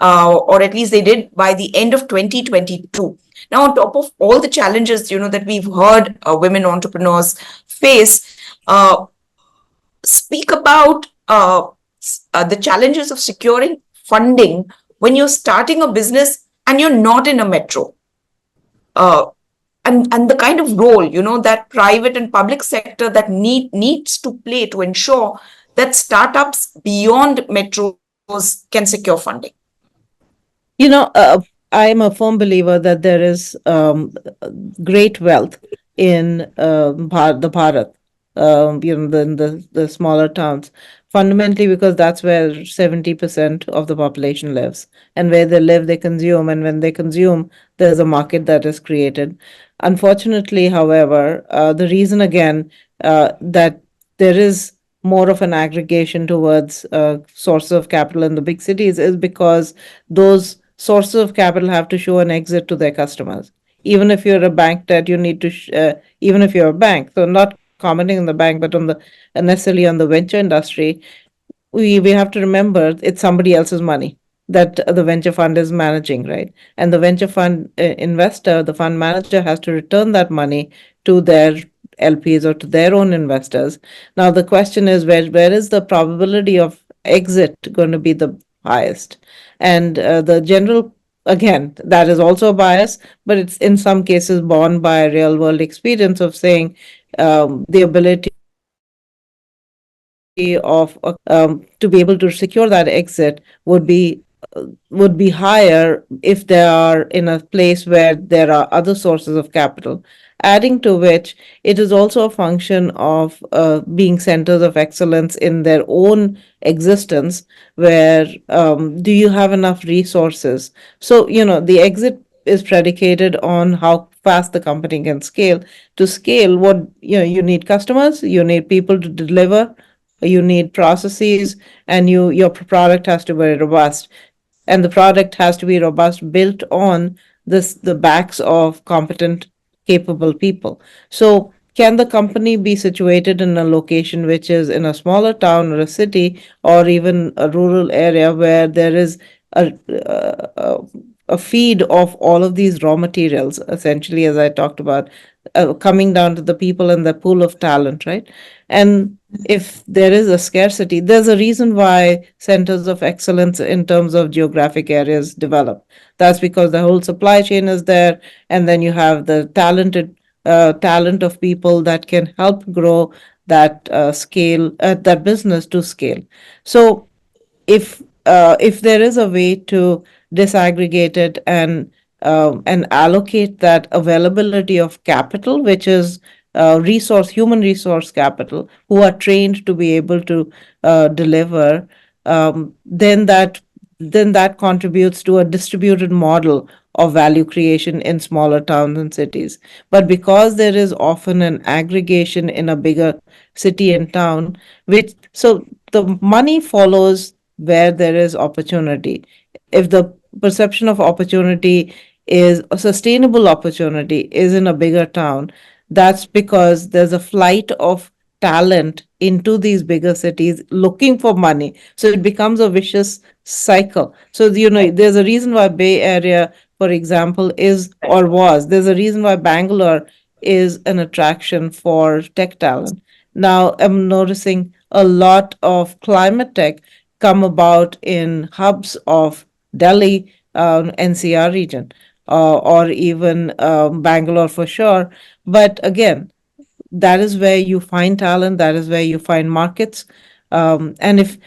S1: or at least they did by the end of 2022. Now, on top of all the challenges, that we've heard women entrepreneurs face, speak about the challenges of securing funding when you're starting a business and you're not in a metro. And the kind of role, that private and public sector that needs to play to ensure that startups beyond metros can secure funding.
S4: I am a firm believer that there is great wealth in the Bharat, the smaller towns, fundamentally because that's where 70% of the population lives. And where they live, they consume. And when they consume, there's a market that is created. Unfortunately, however, the reason again that there is more of an aggregation towards sources of capital in the big cities is because those sources of capital have to show an exit to their customers. Even if you're a bank that you need to, even if you're a bank, so not commenting on the bank, but on the necessarily on the venture industry, we have to remember it's somebody else's money that the venture fund is managing, right? And the venture fund investor, the fund manager, has to return that money to their LPs or to their own investors. Now the question is where is the probability of exit going to be the highest? And the general, again, that is also a bias, but it's in some cases borne by a real world experience of saying the ability of to be able to secure that exit would be higher if they are in a place where there are other sources of capital. Adding to which, it is also a function of being centers of excellence in their own existence, where do you have enough resources? So, the exit is predicated on how fast the company can scale. To scale, what you need customers, you need people to deliver, you need processes, and your product has to be robust, and the product has to be robust, built on the backs of competent, capable people. So can the company be situated in a location which is in a smaller town or a city or even a rural area where there is a feed of all of these raw materials, essentially, as I talked about, coming down to the people and the pool of talent, right? And if there is a scarcity, there's a reason why centers of excellence in terms of geographic areas develop. That's because the whole supply chain is there, and then you have the talent of people that can help grow that scale, that business to scale. So if there is a way to disaggregate it and allocate that availability of capital, which is human resource capital, who are trained to be able to deliver, then that contributes to a distributed model of value creation in smaller towns and cities. But because there is often an aggregation in a bigger city and town, which so the money follows where there is opportunity. If the perception of opportunity is a sustainable opportunity is in a bigger town, that's because there's a flight of talent into these bigger cities looking for money. So it becomes a vicious cycle. So, there's a reason why Bay Area, for example, is or was, there's a reason why Bangalore is an attraction for tech talent. Now I'm noticing a lot of climate tech come about in hubs of Delhi, NCR region. or even Bangalore for sure. But again, that is where you find talent, that is where you find markets. And if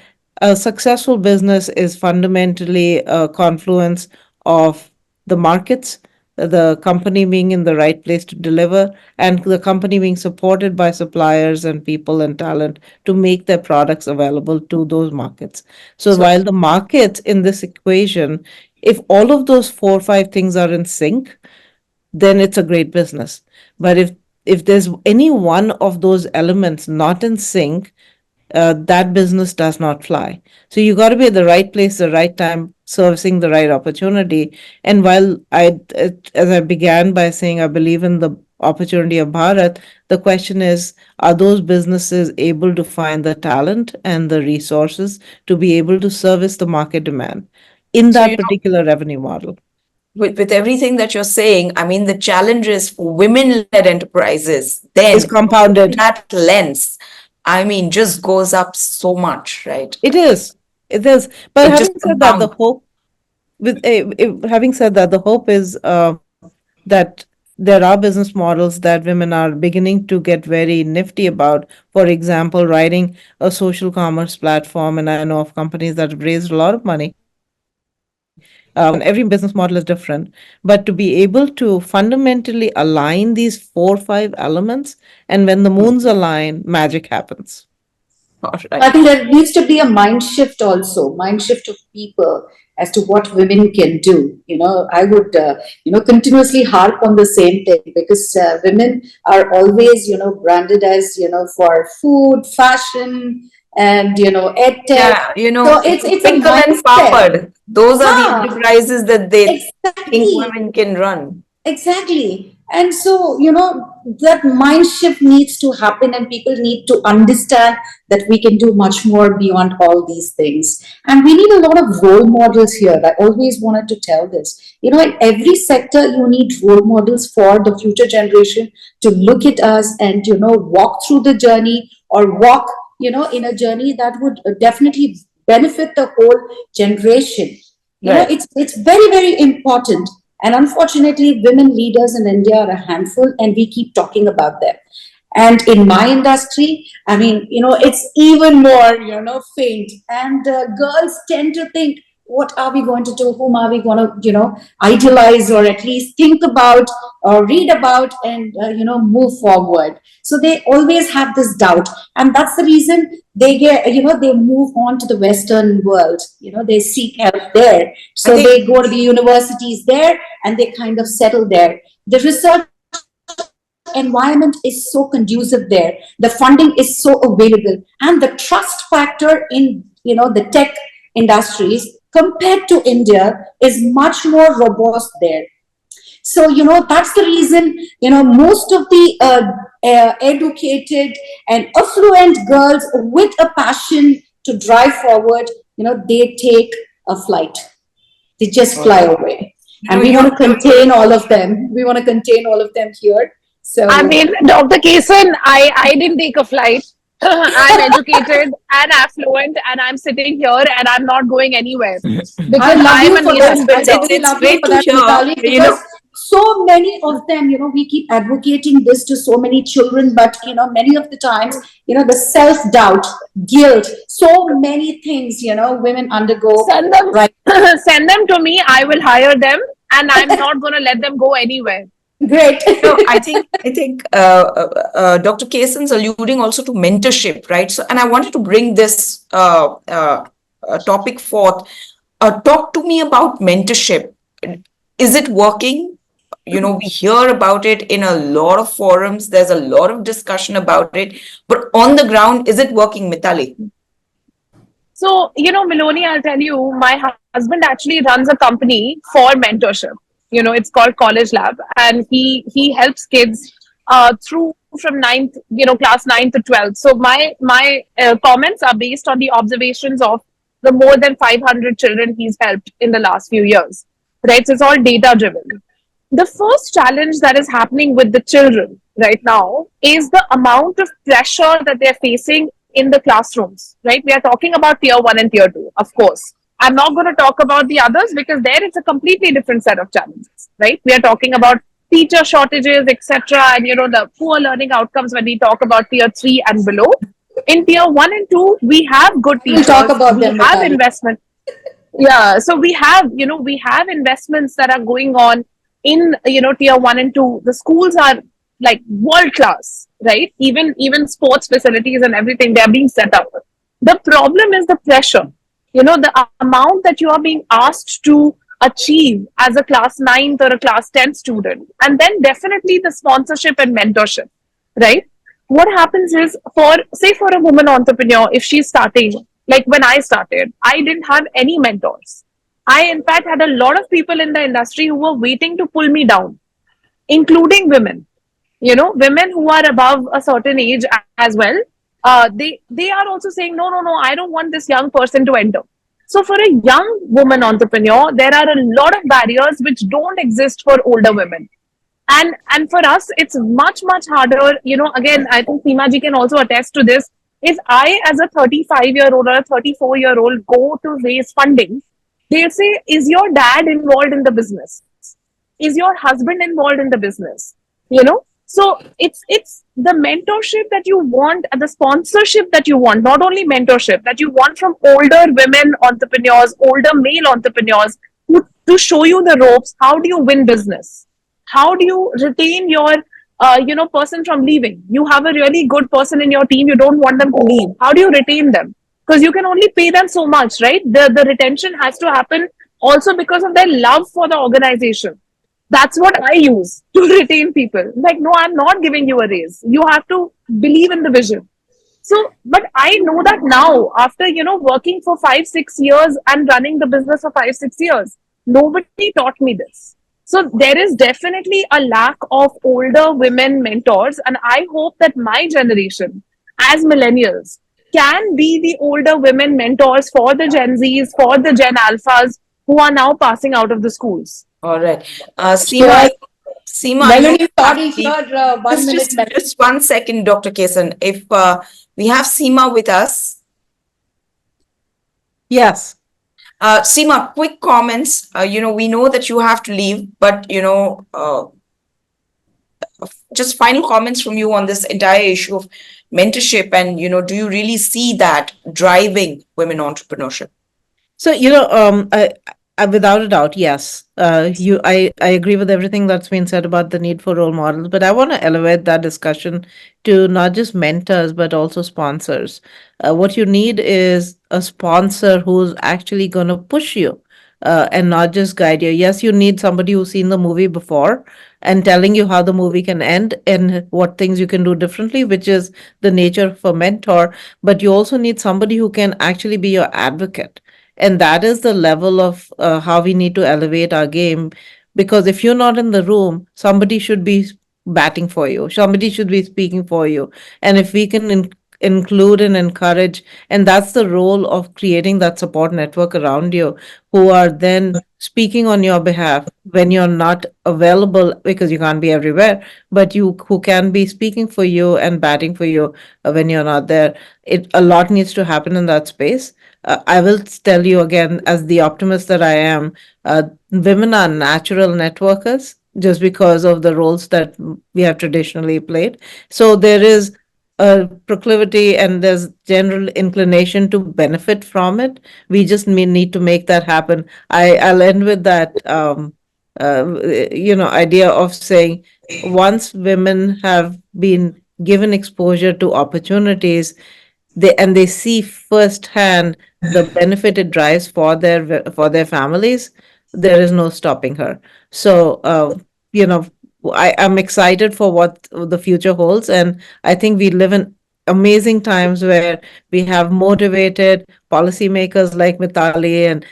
S4: a successful business is fundamentally a confluence of the markets, the company being in the right place to deliver, and the company being supported by suppliers and people and talent to make their products available to those markets. So
S1: So
S4: while the markets in this equation, if all of those 4 or 5 things are in sync, then it's a great business. But if there's any one of those elements not in sync, that business does not fly. So you got to be at the right place, the right time, servicing the right opportunity. And while as I began by saying, I believe in the opportunity of Bharat, the question is, are those businesses able to find the talent and the resources to be able to service the market demand in
S1: so
S4: that particular revenue model?
S1: with everything that you're saying, I mean, the challenges for women-led enterprises
S4: Is
S1: then
S4: compounded.
S1: that lens, I mean, just goes up so much, right?
S4: It is. It is. But
S1: It just
S4: having said that, the
S1: compounds.
S4: hope having said that, the hope is that there are business models that women are beginning to get very nifty about. For example, writing a social commerce platform, and I know of companies that have raised a lot of money. And every business model is different, but to be able to fundamentally align these 4 or 5 elements, and when the moons align, magic happens.
S1: All
S3: I
S1: right.
S3: think there needs to be a mind shift also, mind shift of people as to what women can do. I would, continuously harp on the same thing because women are always, branded as, for food, fashion, and, ed tech.
S1: Yeah,
S3: So it's a
S1: pickle and
S3: mindset.
S1: papad. Those are the
S3: Huh,
S1: enterprises that they think
S3: exactly.
S1: women can run.
S3: Exactly. And so, that mind shift needs to happen, and people need to understand that we can do much more beyond all these things. And we need a lot of role models here. I always wanted to tell this. In every sector, you need role models for the future generation to look at us and, walk through the journey, or walk, in a journey that would definitely benefit the whole generation.
S1: Right.
S3: It's very, very important. And unfortunately, women leaders in India are a handful, and we keep talking about them. And in my industry, I mean, it's even more, faint. And girls tend to think, what are we going to do? Whom are we going to, idealize, or at least think about, or read about, and, move forward? So they always have this doubt. And that's the reason they get, they move on to the Western world. They seek help there. So they go to the universities there, and they kind of settle there. The research environment is so conducive there, the funding is so available, and the trust factor in the tech industries compared to India is much more robust there. So that's the reason most of the educated and affluent girls with a passion to drive forward, they take a flight, they just fly away. And we want to contain all of them. We want to contain all of them here. So
S5: I mean, Dr. Kesan, I didn't take a flight. I'm educated and affluent, and I'm sitting here and I'm not going anywhere because
S3: I love
S5: I'm
S3: you
S5: a
S3: for
S5: native
S3: that. I
S5: builder.
S3: really
S1: It's
S3: love you
S1: great
S3: for
S1: to
S3: that,
S1: hear,
S3: Mitali, because so many of them, we keep advocating this to so many children, but many of the times, the self-doubt, guilt, so many things, women undergo.
S5: Send them,
S3: Right.
S5: send them to me. I will hire them, and I'm not going to let them go anywhere.
S3: Great.
S1: I think Dr. Kesan's alluding also to mentorship, right? So, and I wanted to bring this topic forth. Talk to me about mentorship. Is it working? We hear about it in a lot of forums. There's a lot of discussion about it. But on the ground, is it working, Mitali?
S5: So, Miloni, I'll tell you, my husband actually runs a company for mentorship. It's called College Lab, and he helps kids through from ninth, class 9 to 12. So my comments are based on the observations of the more than 500 children he's helped in the last few years. Right? So it's all data driven. The first challenge that is happening with the children right now is the amount of pressure that they're facing in the classrooms, right? We are talking about tier 1 and tier 2, of course. I'm not going to talk about the others because there it's a completely different set of challenges, right? We are talking about teacher shortages, etc., and the poor learning outcomes when we talk about tier 3 and below. In tier 1 and 2, we have good
S3: We'll talk
S5: teachers,
S3: about
S5: we
S3: them,
S5: have
S3: Mitali.
S5: investment. Yeah, so we have investments that are going on in tier 1 and 2. The schools are like world class, right? Even sports facilities and everything, they are being set up. The problem is the pressure, the amount that you are being asked to achieve as a class 9th or a class 10 student, and then definitely the sponsorship and mentorship, right? What happens is, for a woman entrepreneur, if she's starting, like when I started, I didn't have any mentors. I in fact had a lot of people in the industry who were waiting to pull me down, including women, women who are above a certain age as well. They are also saying, no, I don't want this young person to enter. So for a young woman entrepreneur, there are a lot of barriers which don't exist for older women. And for us, it's much harder. Again, I think Seema ji can also attest to this. If I, as a 35-year-old or a 34-year-old, go to raise funding, they'll say, is your dad involved in the business? Is your husband involved in the business? So it's the mentorship that you want, and the sponsorship that you want, not only mentorship that you want from older women entrepreneurs, older male entrepreneurs, to show you the ropes. How do you win business? How do you retain your person from leaving? You have a really good person in your team, you don't want them to leave. How do you retain them? Because you can only pay them so much, right? The retention has to happen also because of their love for the organization. That's what I use to retain people. Like, no, I'm not giving you a raise. You have to believe in the vision. So, but I know that now, after, working for 5-6 years and running the business for 5-6 years, nobody taught me this. So there is definitely a lack of older women mentors. And I hope that my generation, as millennials, can be the older women mentors for the Gen Zs, for the Gen Alphas who are now passing out of the schools.
S1: All right.
S3: Sure.
S1: Seema,
S3: Melanie,
S1: you
S3: sorry,
S1: have to
S3: sir, 1 minute.
S1: just 1 second, Dr. Kesan. If we have Seema with us.
S4: Yes.
S1: Seema, quick comments. We know that you have to leave, but just final comments from you on this entire issue of mentorship, and do you really see that driving women entrepreneurship?
S4: So, I without a doubt, yes. I agree with everything that's been said about the need for role models, but I want to elevate that discussion to not just mentors, but also sponsors. What you need is a sponsor who's actually going to push you, and not just guide you. Yes, you need somebody who's seen the movie before and telling you how the movie can end and what things you can do differently, which is the nature of a mentor. But you also need somebody who can actually be your advocate. And that is the level of how we need to elevate our game. Because if you're not in the room, somebody should be batting for you, somebody should be speaking for you. And if we can include and encourage, and that's the role of creating that support network around you, who are then speaking on your behalf when you're not available because you can't be everywhere, but who can be speaking for you and batting for you when you're not there. A lot needs to happen in that space. I will tell you again, as the optimist that I am, women are natural networkers just because of the roles that we have traditionally played. So there is a proclivity and there's general inclination to benefit from it. We just need to make that happen. I'll end with that, idea of saying, once women have been given exposure to opportunities, they see firsthand the benefit it drives for their families, there is no stopping her. So I'm excited for what the future holds, and I think we live in amazing times where we have motivated policymakers like Mitali and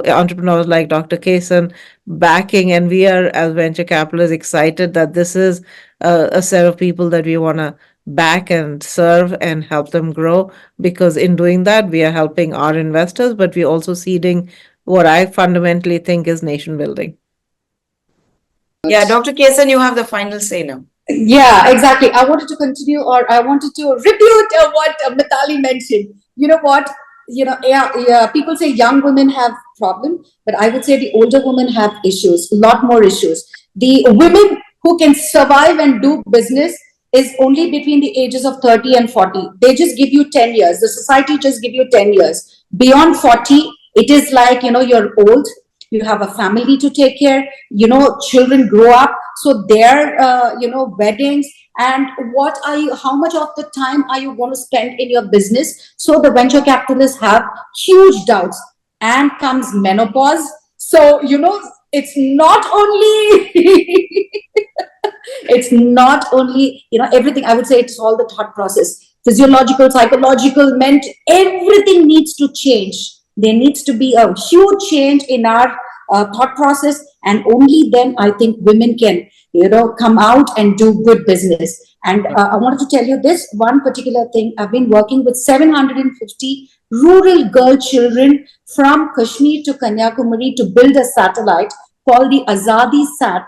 S4: entrepreneurs like Dr. Kesan backing, and we are, as venture capitalists, excited that this is a set of people that we want to back and serve and help them grow, because in doing that we are helping our investors, but we're also seeding what I fundamentally think is nation building.
S1: Yeah, Dr. Kesan, you have the final say now.
S3: Yeah, exactly. I wanted to continue, or I wanted to rebuke what Mitali mentioned. You know what? people say young women have problem, but I would say the older women have issues, a lot more issues. The women who can survive and do business is only between the ages of 30 and 40. They just give you 10 years. The society just give you 10 years. Beyond 40, it is like, you're old, you have a family to take care, children grow up, so their weddings, and how much of the time are you going to spend in your business? So the venture capitalists have huge doubts, and comes menopause. So it's not only it's not only everything. I would say it's all the thought process, physiological, psychological, mental, everything needs to change. There needs to be a huge change in our thought process, and only then I think women can come out and do good business. And I wanted to tell you this one particular thing. I've been working with 750 rural girl children from Kashmir to Kanyakumari to build a satellite called the Azadi Sat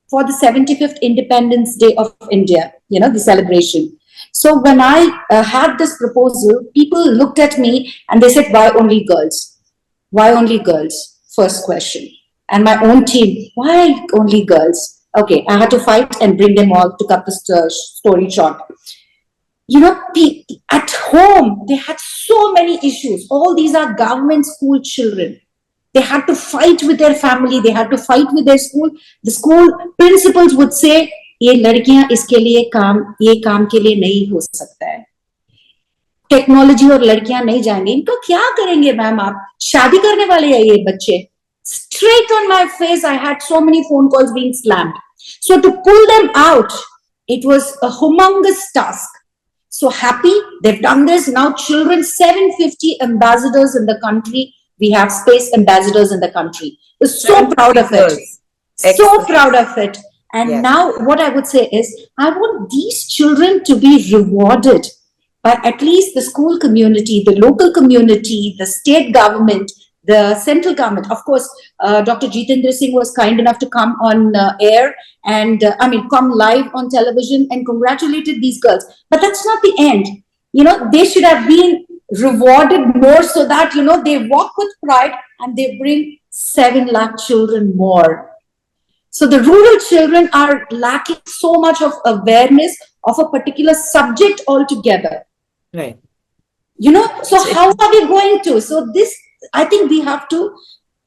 S3: for the 75th Independence Day of India, the celebration. So when I had this proposal, people looked at me and they said, why only girls? Why only girls? First question. And my own team, why only girls? Okay, I had to fight and bring them all to cut the story short. At home, they had so many issues. All these are government school children. They had to fight with their family. They had to fight with their school. The school principals would say, ये लड़कियां इसके लिए ये काम के लिए नहीं हो सकता है. टेक्नोलॉजी और लड़कियां नहीं जाएंगे. इनको क्या करेंगे मैम आप? शादी करने वाले हैं ये बच्चे. Straight on my face, I had so many phone calls being slammed. So to pull them out, it was a humongous task. So happy they've done this. Now children, 750 ambassadors in the country. We have space ambassadors in the country. We're so proud of it. So proud of it. And now what I would say is, I want these children to be rewarded by at least the school community, the local community, the state government, the central government. Of course, Dr. Jitendra Singh was kind enough to come on air and come live on television and congratulated these girls. But that's not the end. They should have been rewarded more, so that, they walk with pride and they bring 7 lakh children more. So the rural children are lacking so much of awareness of a particular subject altogether.
S1: Right.
S3: So how are we going to? So this, I think we have to,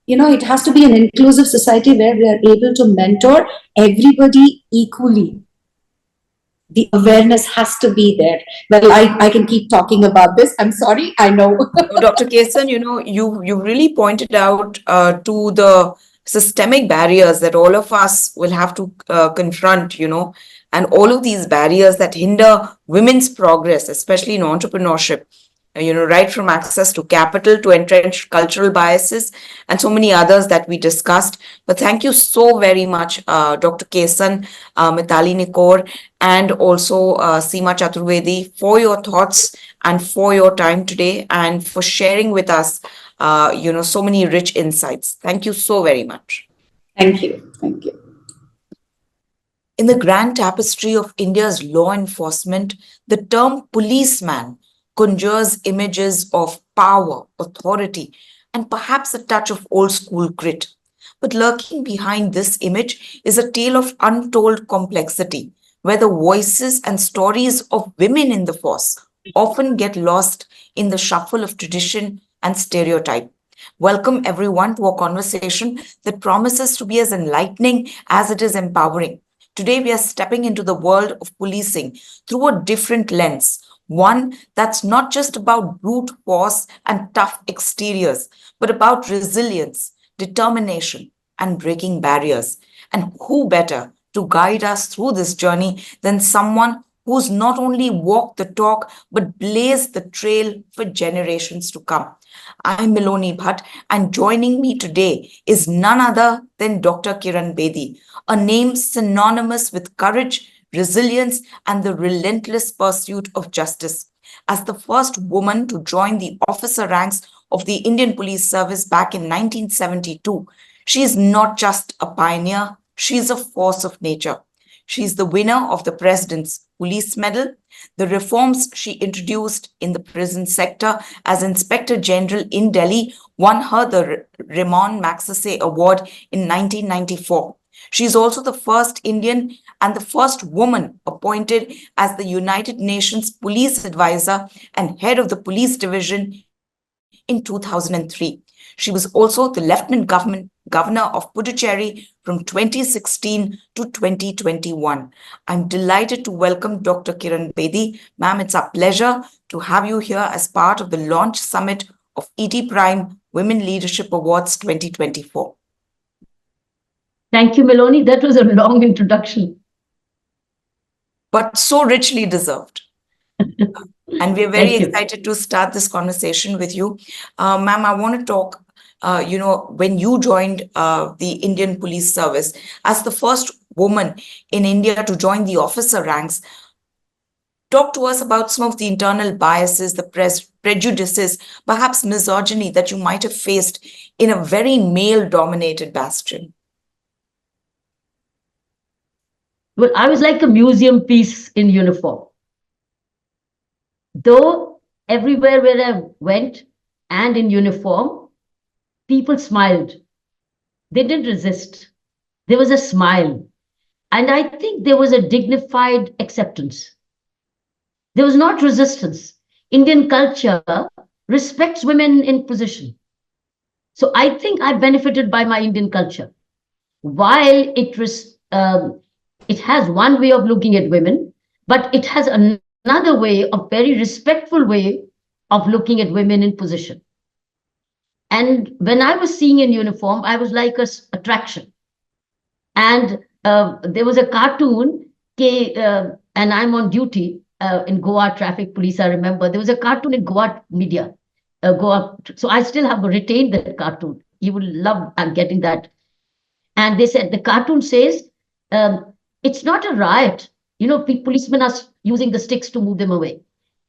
S3: it has to be an inclusive society where we are able to mentor everybody equally. The awareness has to be there. Well, I can keep talking about this. I'm sorry, I know.
S1: Dr. Kesan, you really pointed out to the systemic barriers that all of us will have to confront, and all of these barriers that hinder women's progress, especially in entrepreneurship, right from access to capital to entrenched cultural biases and so many others that we discussed. But thank you so very much, Dr. Kesan, Mitali Nikore, and also Seema Chaturvedi, for your thoughts and for your time today and for sharing with us, so many rich insights. Thank you so very much.
S3: Thank you. Thank you.
S1: In the grand tapestry of India's law enforcement, the term policeman conjures images of power, authority, and perhaps a touch of old school grit. But lurking behind this image is a tale of untold complexity, where the voices and stories of women in the force often get lost in the shuffle of tradition and stereotype. Welcome everyone to a conversation that promises to be as enlightening as it is empowering. Today we are stepping into the world of policing through a different lens, one that's not just about brute force and tough exteriors, but about resilience, determination, and breaking barriers. And who better to guide us through this journey than someone who's not only walked the talk, but blazed the trail for generations to come. I'm Miloni Bhatt, and joining me today is none other than Dr. Kiran Bedi, a name synonymous with courage, resilience, and the relentless pursuit of justice. As the first woman to join the officer ranks of the Indian Police Service back in 1972, she is not just a pioneer, she is a force of nature. She's the winner of the President's Police Medal. The reforms she introduced in the prison sector as Inspector General in Delhi won her the Ramon Magsaysay Award in 1994. She's also the first Indian and the first woman appointed as the United Nations Police Advisor and head of the police division in 2003. She was also the Lieutenant Governor of Puducherry from 2016 to 2021. I'm delighted to welcome Dr. Kiran Bedi. Ma'am, it's our pleasure to have you here as part of the launch summit of ETPrime Women Leadership Awards 2024.
S6: Thank you, Meloni. That was a long introduction.
S1: But so richly deserved. And we're very excited to start this conversation with you. Ma'am, I want to talk, when you joined the Indian Police Service as the first woman in India to join the officer ranks, talk to us about some of the internal biases, the prejudices, perhaps misogyny that you might have faced in a very male-dominated bastion.
S6: Well, I was like a museum piece in uniform. Though everywhere where I went and in uniform, people smiled. They didn't resist. There was a smile. And I think there was a dignified acceptance. There was not resistance. Indian culture respects women in position. So I think I benefited by my Indian culture. While it has one way of looking at women, but it has another way, a very respectful way of looking at women in position. And when I was seeing in uniform, I was like an attraction. And there was a cartoon, and I'm on duty in Goa Traffic Police, I remember. There was a cartoon in Goa media. So I still have retained that cartoon. You will love getting that. And they said, the cartoon says, it's not a riot. Policemen are using the sticks to move them away.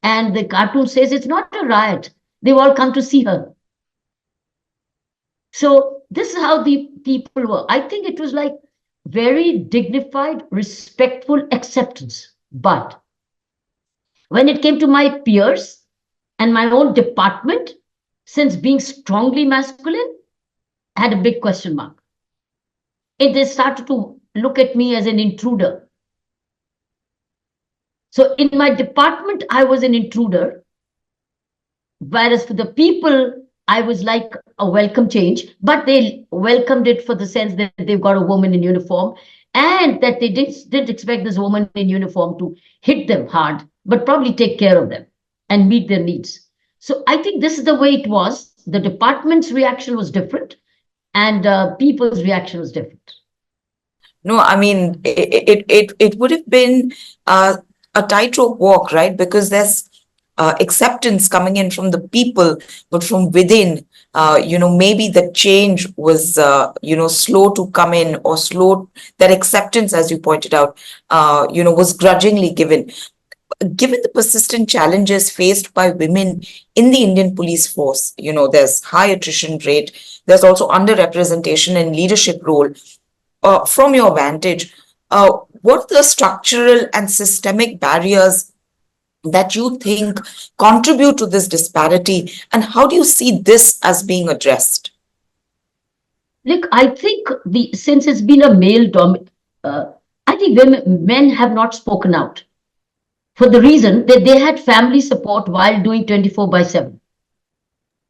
S6: And the cartoon says it's not a riot. They've all come to see her. So this is how the people were. I think it was like very dignified, respectful acceptance. But when it came to my peers and my own department, since being strongly masculine, I had a big question mark. They started to look at me as an intruder. So in my department, I was an intruder. Whereas for the people, I was like a welcome change, but they welcomed it for the sense that they've got a woman in uniform and that they didn't expect this woman in uniform to hit them hard, but probably take care of them and meet their needs. So I think this is the way it was. The department's reaction was different and people's reaction was different.
S1: No, I mean, it would have been a tightrope walk, right? Because there's acceptance coming in from the people, but from within, maybe the change was, slow to come in or slow, that acceptance, as you pointed out, was grudgingly given. Given the persistent challenges faced by women in the Indian police force, there's high attrition rate, there's also underrepresentation in leadership role. From your vantage, what are the structural and systemic barriers that you think contribute to this disparity, and how do you see this as being addressed?
S6: Look, I think since it's been a male dominant, I think men have not spoken out for the reason that they had family support while doing 24/7.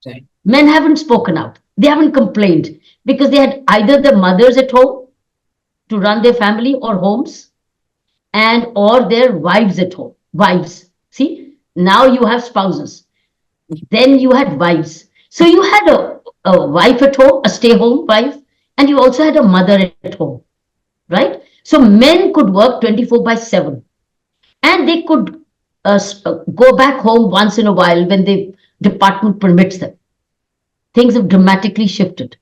S1: Right.
S6: Men haven't spoken out. They haven't complained because they had either the mothers at home to run their family or homes, or their wives at home. Wives. See, now you have spouses. Then you had wives. So you had a wife at home, a stay-home wife, and you also had a mother at home, right? So men could work 24/7, and they could go back home once in a while when the department permits them. Things have dramatically shifted.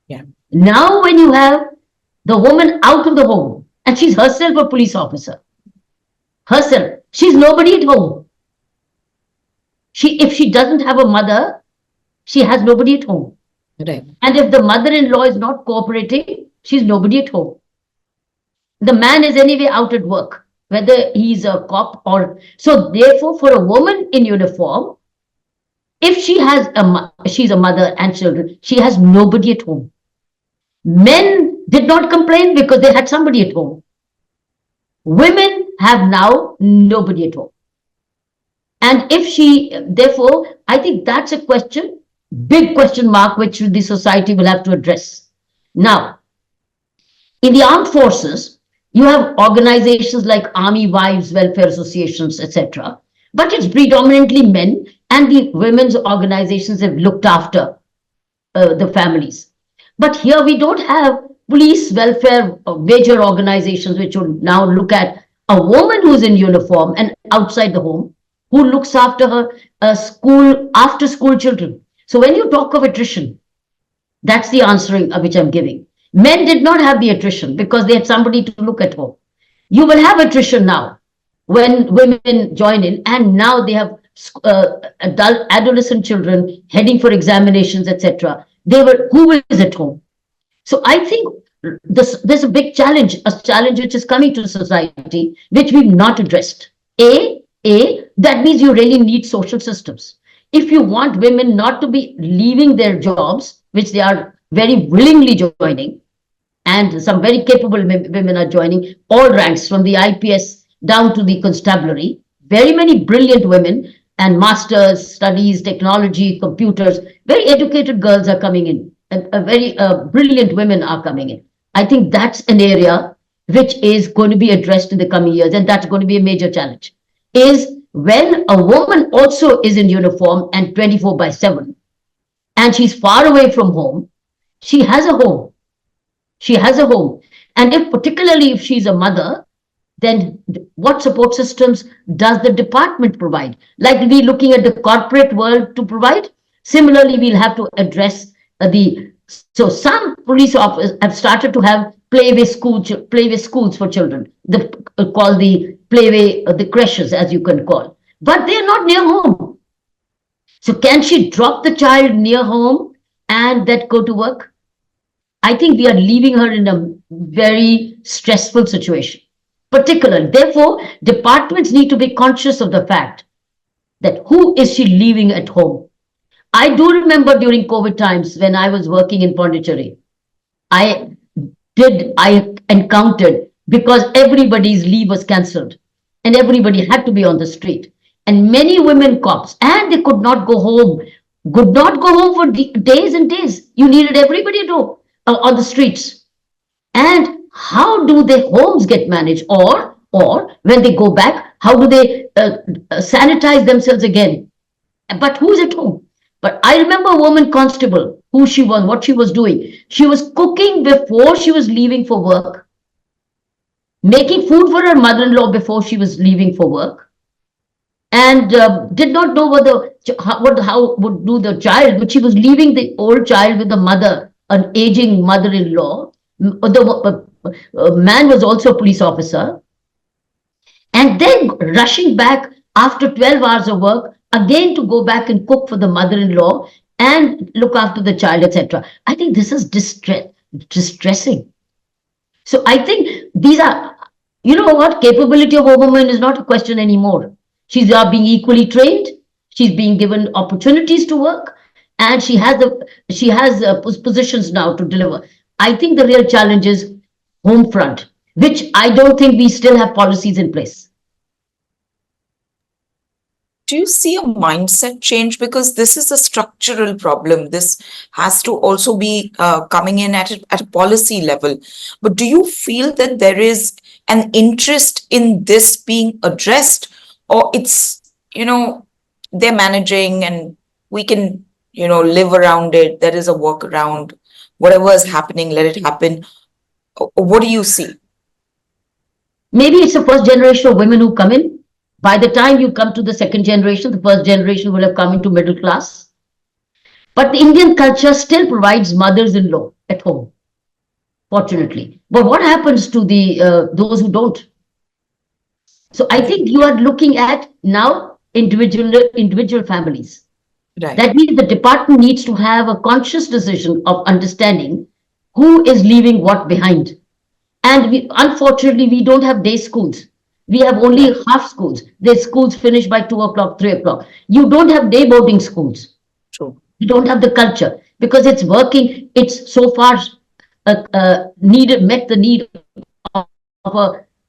S1: Yeah.
S6: Now when you have the woman out of the home, and she's herself a police officer. Herself. She's nobody at home. If she doesn't have a mother, she has nobody at home.
S1: Right.
S6: And if the mother-in-law is not cooperating, she's nobody at home. The man is anyway out at work, whether he's a cop or so. Therefore, for a woman in uniform, if she's a mother and children, she has nobody at home. Men did not complain because they had somebody at home. Women have now nobody at home. And if therefore, I think that's a question, big question mark, which the society will have to address. Now, in the armed forces, you have organizations like Army Wives Welfare Associations, etc. But it's predominantly men, and the women's organizations have looked after the families. But here we don't have police welfare major organizations which would now look at a woman who's in uniform and outside the home, who looks after her school, after school children. So when you talk of attrition, that's the answering which I'm giving. Men did not have the attrition because they had somebody to look at home. You will have attrition now when women join in, and now they have adolescent children heading for examinations, etc. Who is at home? So I think there's a big challenge, a challenge which is coming to society, which we've not addressed. That means you really need social systems. If you want women not to be leaving their jobs, which they are very willingly joining, and some very capable women are joining all ranks from the IPS down to the constabulary, very many brilliant women and masters, studies, technology, computers, very educated girls are coming in, very brilliant women are coming in. I think that's an area which is going to be addressed in the coming years, and that's going to be a major challenge, is when a woman also is in uniform and 24/7, and she's far away from home, she has a home. She has a home. And particularly if she's a mother, then what support systems does the department provide? Like we're looking at the corporate world to provide. Similarly, we'll have to address so some police officers have started to have playway schools for children, called the playway, the creches, as you can call, but they're not near home. So can she drop the child near home and then go to work? I think we are leaving her in a very stressful situation, particularly. Therefore, departments need to be conscious of the fact that who is she leaving at home? I do remember during COVID times when I was working in Pondicherry, I encountered, because everybody's leave was cancelled and everybody had to be on the street, and many women cops, and they could not go home for days and days. You needed everybody at home, on the streets. And how do their homes get managed? Or when they go back, how do they sanitize themselves again? But who's at home? But I remember a woman constable, who she was, what she was doing. She was cooking before she was leaving for work, making food for her mother-in-law before she was leaving for work, and did not know how would do the child, but she was leaving the old child with the mother, an aging mother-in-law. The man was also a police officer, and then rushing back after 12 hours of work, again to go back and cook for the mother-in-law and look after the child, etc. I think this is distressing. So I think these are, capability of a woman is not a question anymore. She's being equally trained. She's being given opportunities to work, and she has positions now to deliver. I think the real challenge is home front, which I don't think we still have policies in place.
S1: Do you see a mindset change? Because this is a structural problem. This has to also be coming in at a policy level. But do you feel that there is an interest in this being addressed, or it's, they're managing and we can, live around it. There is a workaround. Whatever is happening, let it happen. What do you see?
S6: Maybe it's the first generation of women who come in. By the time you come to the second generation, the first generation will have come into middle class. But the Indian culture still provides mothers-in-law at home, fortunately. But what happens to those who don't? So I think you are looking at now individual families.
S1: Right.
S6: That means the department needs to have a conscious decision of understanding who is leaving what behind. And unfortunately, we don't have day schools. We have only half schools. The schools finish by 2 o'clock, 3 o'clock. You don't have day boarding schools.
S1: True.
S6: You don't have the culture because it's working. It's so far met the need of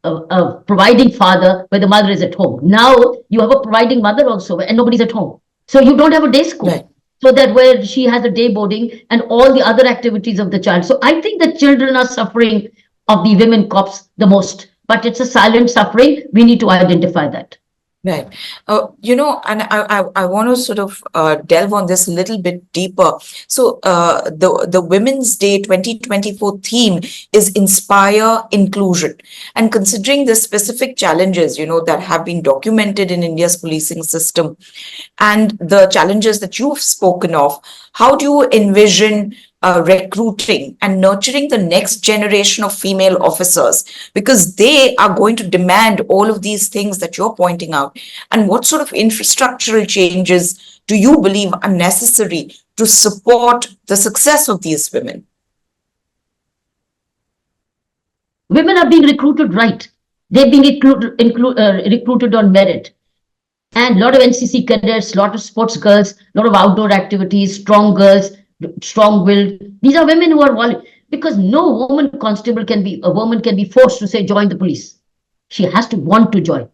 S6: a providing father where the mother is at home. Now you have a providing mother also, and nobody's at home. So you don't have a day school.
S1: Right.
S6: So that where she has a day boarding and all the other activities of the child. So I think the children are suffering of the women cops the most, but it's a silent suffering. We need to identify that.
S1: Right. And I want to sort of delve on this a little bit deeper. So the Women's Day 2024 theme is Inspire Inclusion. And considering the specific challenges, that have been documented in India's policing system and the challenges that you've spoken of, how do you envision recruiting and nurturing the next generation of female officers, because they are going to demand all of these things that you're pointing out? And what sort of infrastructural changes do you believe are necessary to support the success of these women?
S6: Women are being recruited right. They're being recruited on merit. And a lot of NCC cadets, a lot of sports girls, a lot of outdoor activities, strong girls, strong-willed. These are women who are because no woman constable can be forced to say join the police. She has to want to join.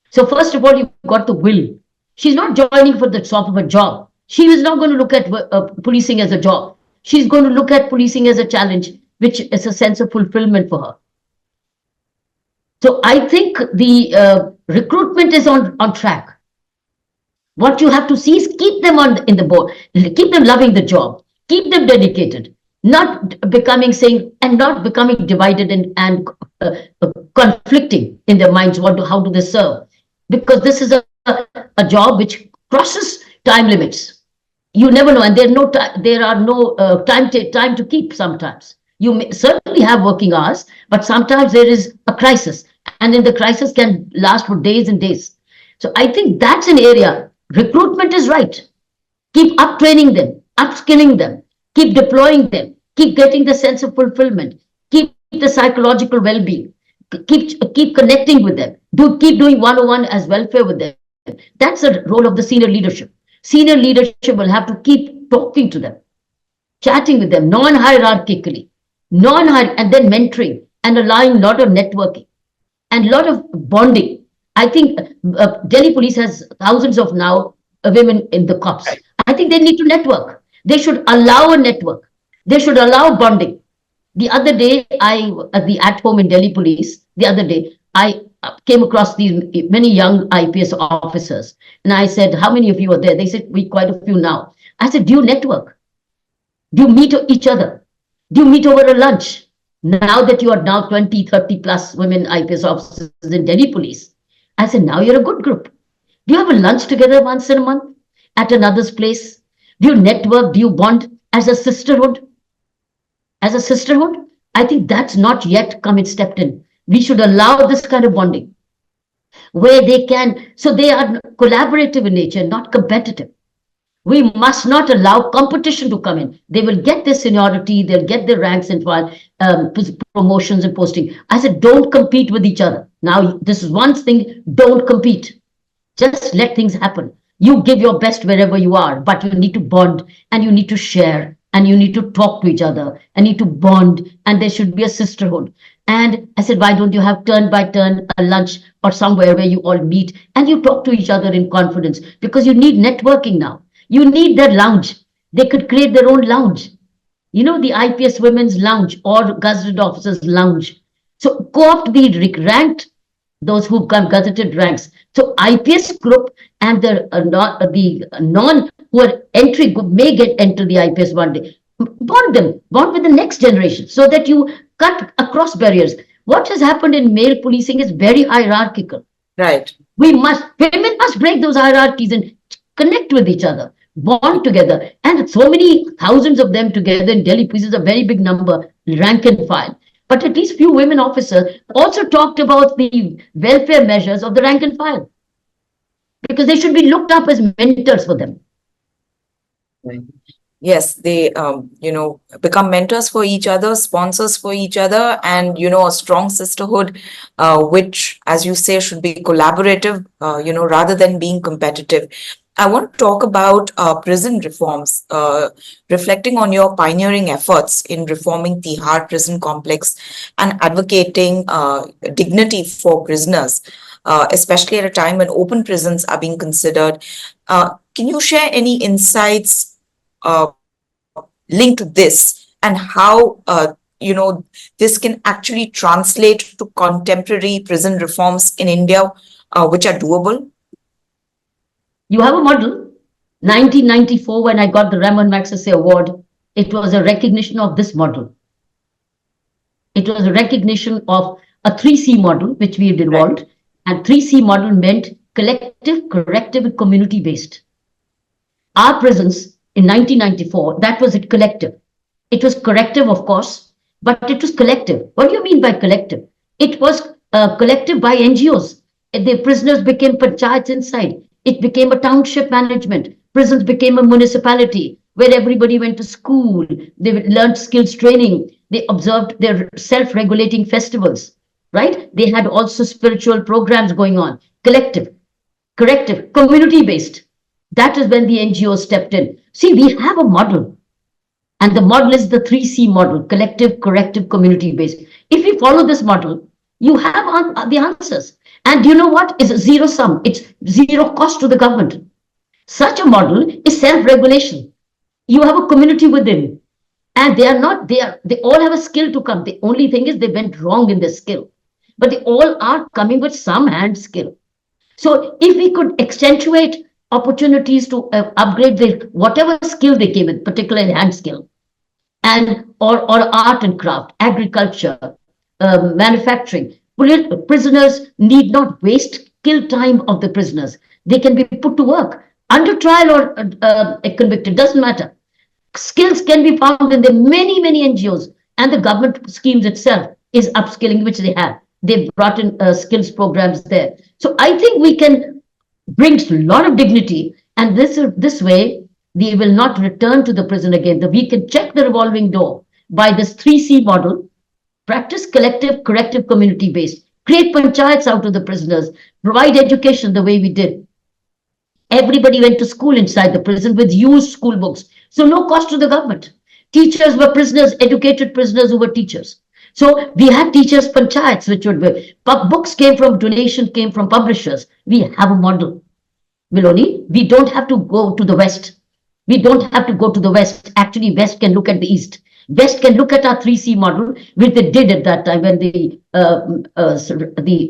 S6: So first of all, you've got the will. She's not joining for the sake of a job. She is not going to look at policing as a job. She's going to look at policing as a challenge, which is a sense of fulfillment for her. So I think the recruitment is on track. What you have to see is keep them in the board, keep them loving the job, keep them dedicated, not becoming divided and conflicting in their minds. How do they serve? Because this is a job which crosses time limits. You never know, and there are no time to keep. Sometimes you may certainly have working hours, but sometimes there is a crisis, and then the crisis can last for days and days. So I think that's an area. Recruitment is right. Keep up-training them, upskilling them, keep deploying them, keep getting the sense of fulfillment, keep the psychological well-being, keep connecting with them, keep doing one-on-one as welfare with them. That's the role of the senior leadership. Senior leadership will have to keep talking to them, chatting with them, non-hierarchically, and then mentoring and allowing a lot of networking and a lot of bonding. I think Delhi police has thousands of now women in the cops. I think they need to network. They should allow a network. They should allow bonding. The other day, at home in Delhi police, I came across these many young IPS officers. And I said, how many of you are there? They said, we quite a few now. I said, do you network? Do you meet each other? Do you meet over a lunch? Now that you are now 20, 30 plus women IPS officers in Delhi police, I said, now you're a good group. Do you have a lunch together once in a month at another's place? Do you network? Do you bond as a sisterhood? As a sisterhood? I think that's not yet stepped in. We should allow this kind of bonding where they can, so they are collaborative in nature, not competitive. We must not allow competition to come in. They will get their seniority, they'll get their ranks and file, promotions and posting. I said, don't compete with each other. Now, this is one thing, don't compete. Just let things happen. You give your best wherever you are, but you need to bond and you need to share and you need to talk to each other and need to bond, and there should be a sisterhood. And I said, why don't you have turn by turn a lunch or somewhere where you all meet and you talk to each other in confidence, because you need networking now. You need their lounge. They could create their own lounge. The IPS women's lounge or gazetted officers lounge. So co-opt the ranked, those who've got gazetted ranks. So IPS group and the non who are entry group may enter the IPS one day. Bond with the next generation so that you cut across barriers. What has happened in male policing is very hierarchical.
S1: Right.
S6: Women must break those hierarchies and connect with each other, bond together. And so many thousands of them together in Delhi police is a very big number, rank and file. But at least few women officers also talked about the welfare measures of the rank and file, because they should be looked up as mentors for them.
S1: Right. Yes, they, become mentors for each other, sponsors for each other, and, a strong sisterhood, which, as you say, should be collaborative, rather than being competitive. I want to talk about prison reforms, reflecting on your pioneering efforts in reforming the hard prison complex and advocating dignity for prisoners, especially at a time when open prisons are being considered. Can you share any insights linked to this, and how this can actually translate to contemporary prison reforms in India, which are doable?
S6: You have a model. 1994, when I got the Ramon Magsaysay Award, it was a recognition of this model. It was a recognition of a 3C model, which we had evolved. And 3C model meant collective, corrective, and community based. Our presence in 1994, that was it collective. It was corrective, of course, but it was collective. What do you mean by collective? It was collective by NGOs. The prisoners became panchayats inside. It became a township management. Prisons became a municipality where everybody went to school. They learned skills training. They observed their self-regulating festivals, right? They had also spiritual programs going on. Collective, corrective, community-based. That is when the NGOs stepped in. See, we have a model, and the model is the 3C model, collective, corrective, community-based. If we follow this model, you have the answers. And you know what? It's zero sum. It's zero cost to the government. Such a model is self-regulation. You have a community within, and they all have a skill to come. The only thing is they went wrong in their skill, but they all are coming with some hand skill. So if we could accentuate opportunities to upgrade their whatever skill they came with, particularly hand skill, and or art and craft, agriculture, manufacturing. Prisoners need not waste kill time of the prisoners. They can be put to work under trial or convicted, doesn't matter. Skills can be found in the many NGOs, and the government schemes itself is upskilling, which they have. They've brought in skills programs there. So I think we can bring a lot of dignity, and this way we will not return to the prison again. We can check the revolving door by this 3C model. Practice collective, corrective, community based. Create panchayats out of the prisoners. Provide education the way we did. Everybody went to school inside the prison with used school books. So no cost to the government. Teachers were prisoners, educated prisoners who were teachers. So we had teachers panchayats, which would be books came from donation, came from publishers. We have a model. Miloni, we don't have to go to the West. We don't have to go to the West. Actually, West can look at the East. West can look at our 3C model, which they did at that time when the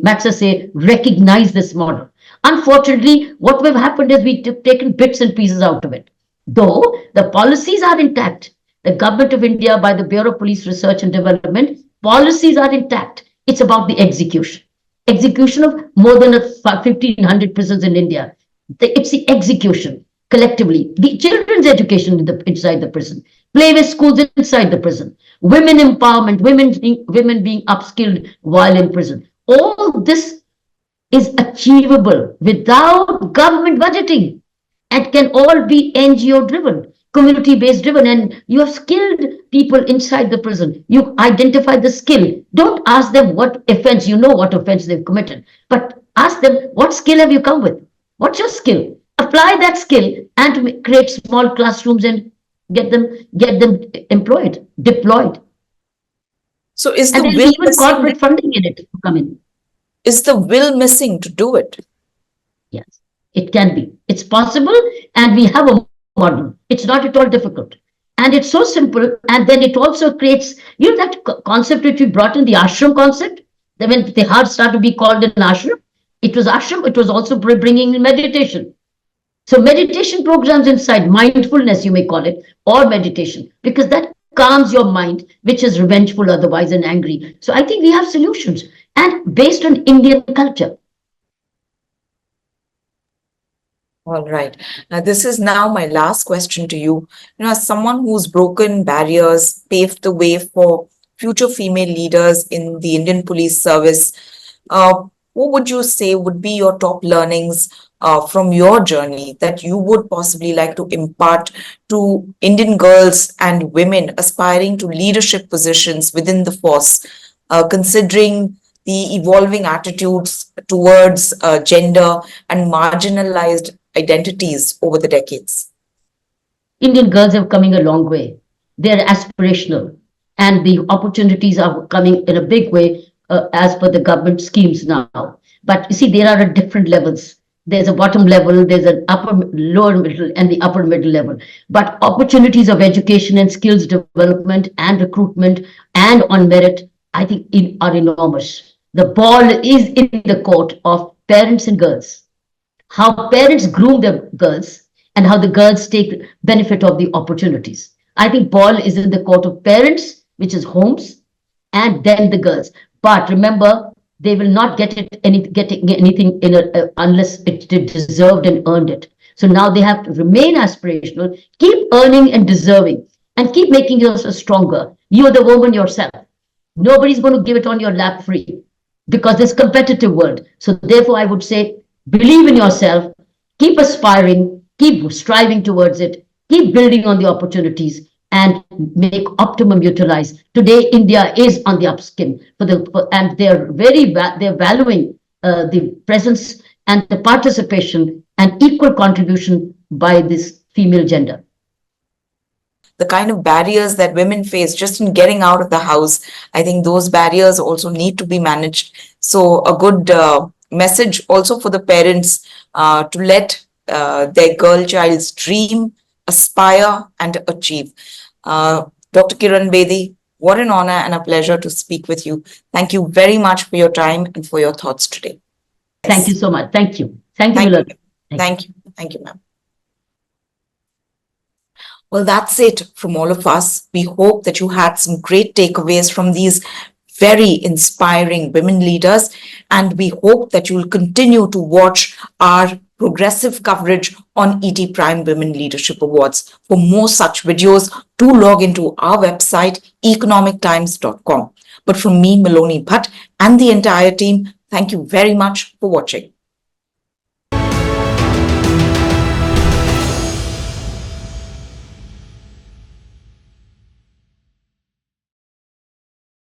S6: Magsaysay recognized this model. Unfortunately, what will have happened is we've taken bits and pieces out of it. Though the policies are intact, the government of India, by the Bureau of Police Research and Development, policies are intact. It's about the execution. Execution of more than 1,500 prisons in India. It's the execution collectively. The children's education inside the prison, playway schools inside the prison, women empowerment, women being upskilled while in prison. All this is achievable without government budgeting, and can all be NGO driven, community based driven. And you have skilled people inside the prison. You identify the skill. Don't ask them what offense, you know what offense they've committed, but ask them, what skill have you come with? What's your skill? Apply that skill and to create small classrooms and get them employed, deployed.
S1: So is
S6: And
S1: the
S6: there'll
S1: will
S6: be even
S1: missing?
S6: corporate funding in it to come in.
S1: Is the will missing to do it?
S6: Yes, it can be. It's possible, and we have a model. It's not at all difficult. And it's so simple. And then it also creates, that concept which we brought in, the ashram concept, that when the heart started to be called an ashram, it was ashram, it was also bringing in meditation. So meditation programs inside, mindfulness, you may call it, or meditation, because that calms your mind, which is revengeful otherwise and angry. So I think we have solutions, and based on Indian culture.
S1: All right. Now, this is now my last question to you. As someone who's broken barriers, paved the way for future female leaders in the Indian police service, what would you say would be your top learnings from your journey that you would possibly like to impart to Indian girls and women aspiring to leadership positions within the force, considering the evolving attitudes towards gender and marginalized identities over the decades?
S6: Indian girls are coming a long way. They're aspirational, and the opportunities are coming in a big way as per the government schemes now. But you see, there are at different levels. There's a bottom level, there's an upper, lower middle, and the upper middle level. But opportunities of education and skills development and recruitment and on merit, I think, are enormous. The ball is in the court of parents and girls. How parents groom their girls and how the girls take benefit of the opportunities. I think ball is in the court of parents, which is homes, and then the girls. But remember, they will not get anything unless it deserved and earned it. So now they have to remain aspirational, keep earning and deserving, and keep making yourself stronger. You're the woman yourself. Nobody's going to give it on your lap free because it's competitive world. So therefore, I would say, believe in yourself, keep aspiring, keep striving towards it, keep building on the opportunities, and make optimum utilize. Today, India is on the upskin and they're valuing the presence and the participation and equal contribution by this female gender.
S1: The kind of barriers that women face just in getting out of the house, I think those barriers also need to be managed. So a good message also for the parents to let their girl child's dream, aspire and achieve. Dr. Kiran Bedi, what an honor and a pleasure to speak with you. Thank you very much for your time and for your thoughts today.
S6: Thank you so much. Thank you. Thank you, Milad.
S1: Thank you. Thank you, ma'am. Well, that's it from all of us. We hope that you had some great takeaways from these very inspiring women leaders, and we hope that you will continue to watch our progressive coverage on ETPrime Women Leadership Awards. For more such videos, do log into our website, economictimes.com. But from me, Maloni Bhatt, and the entire team, thank you very much for watching.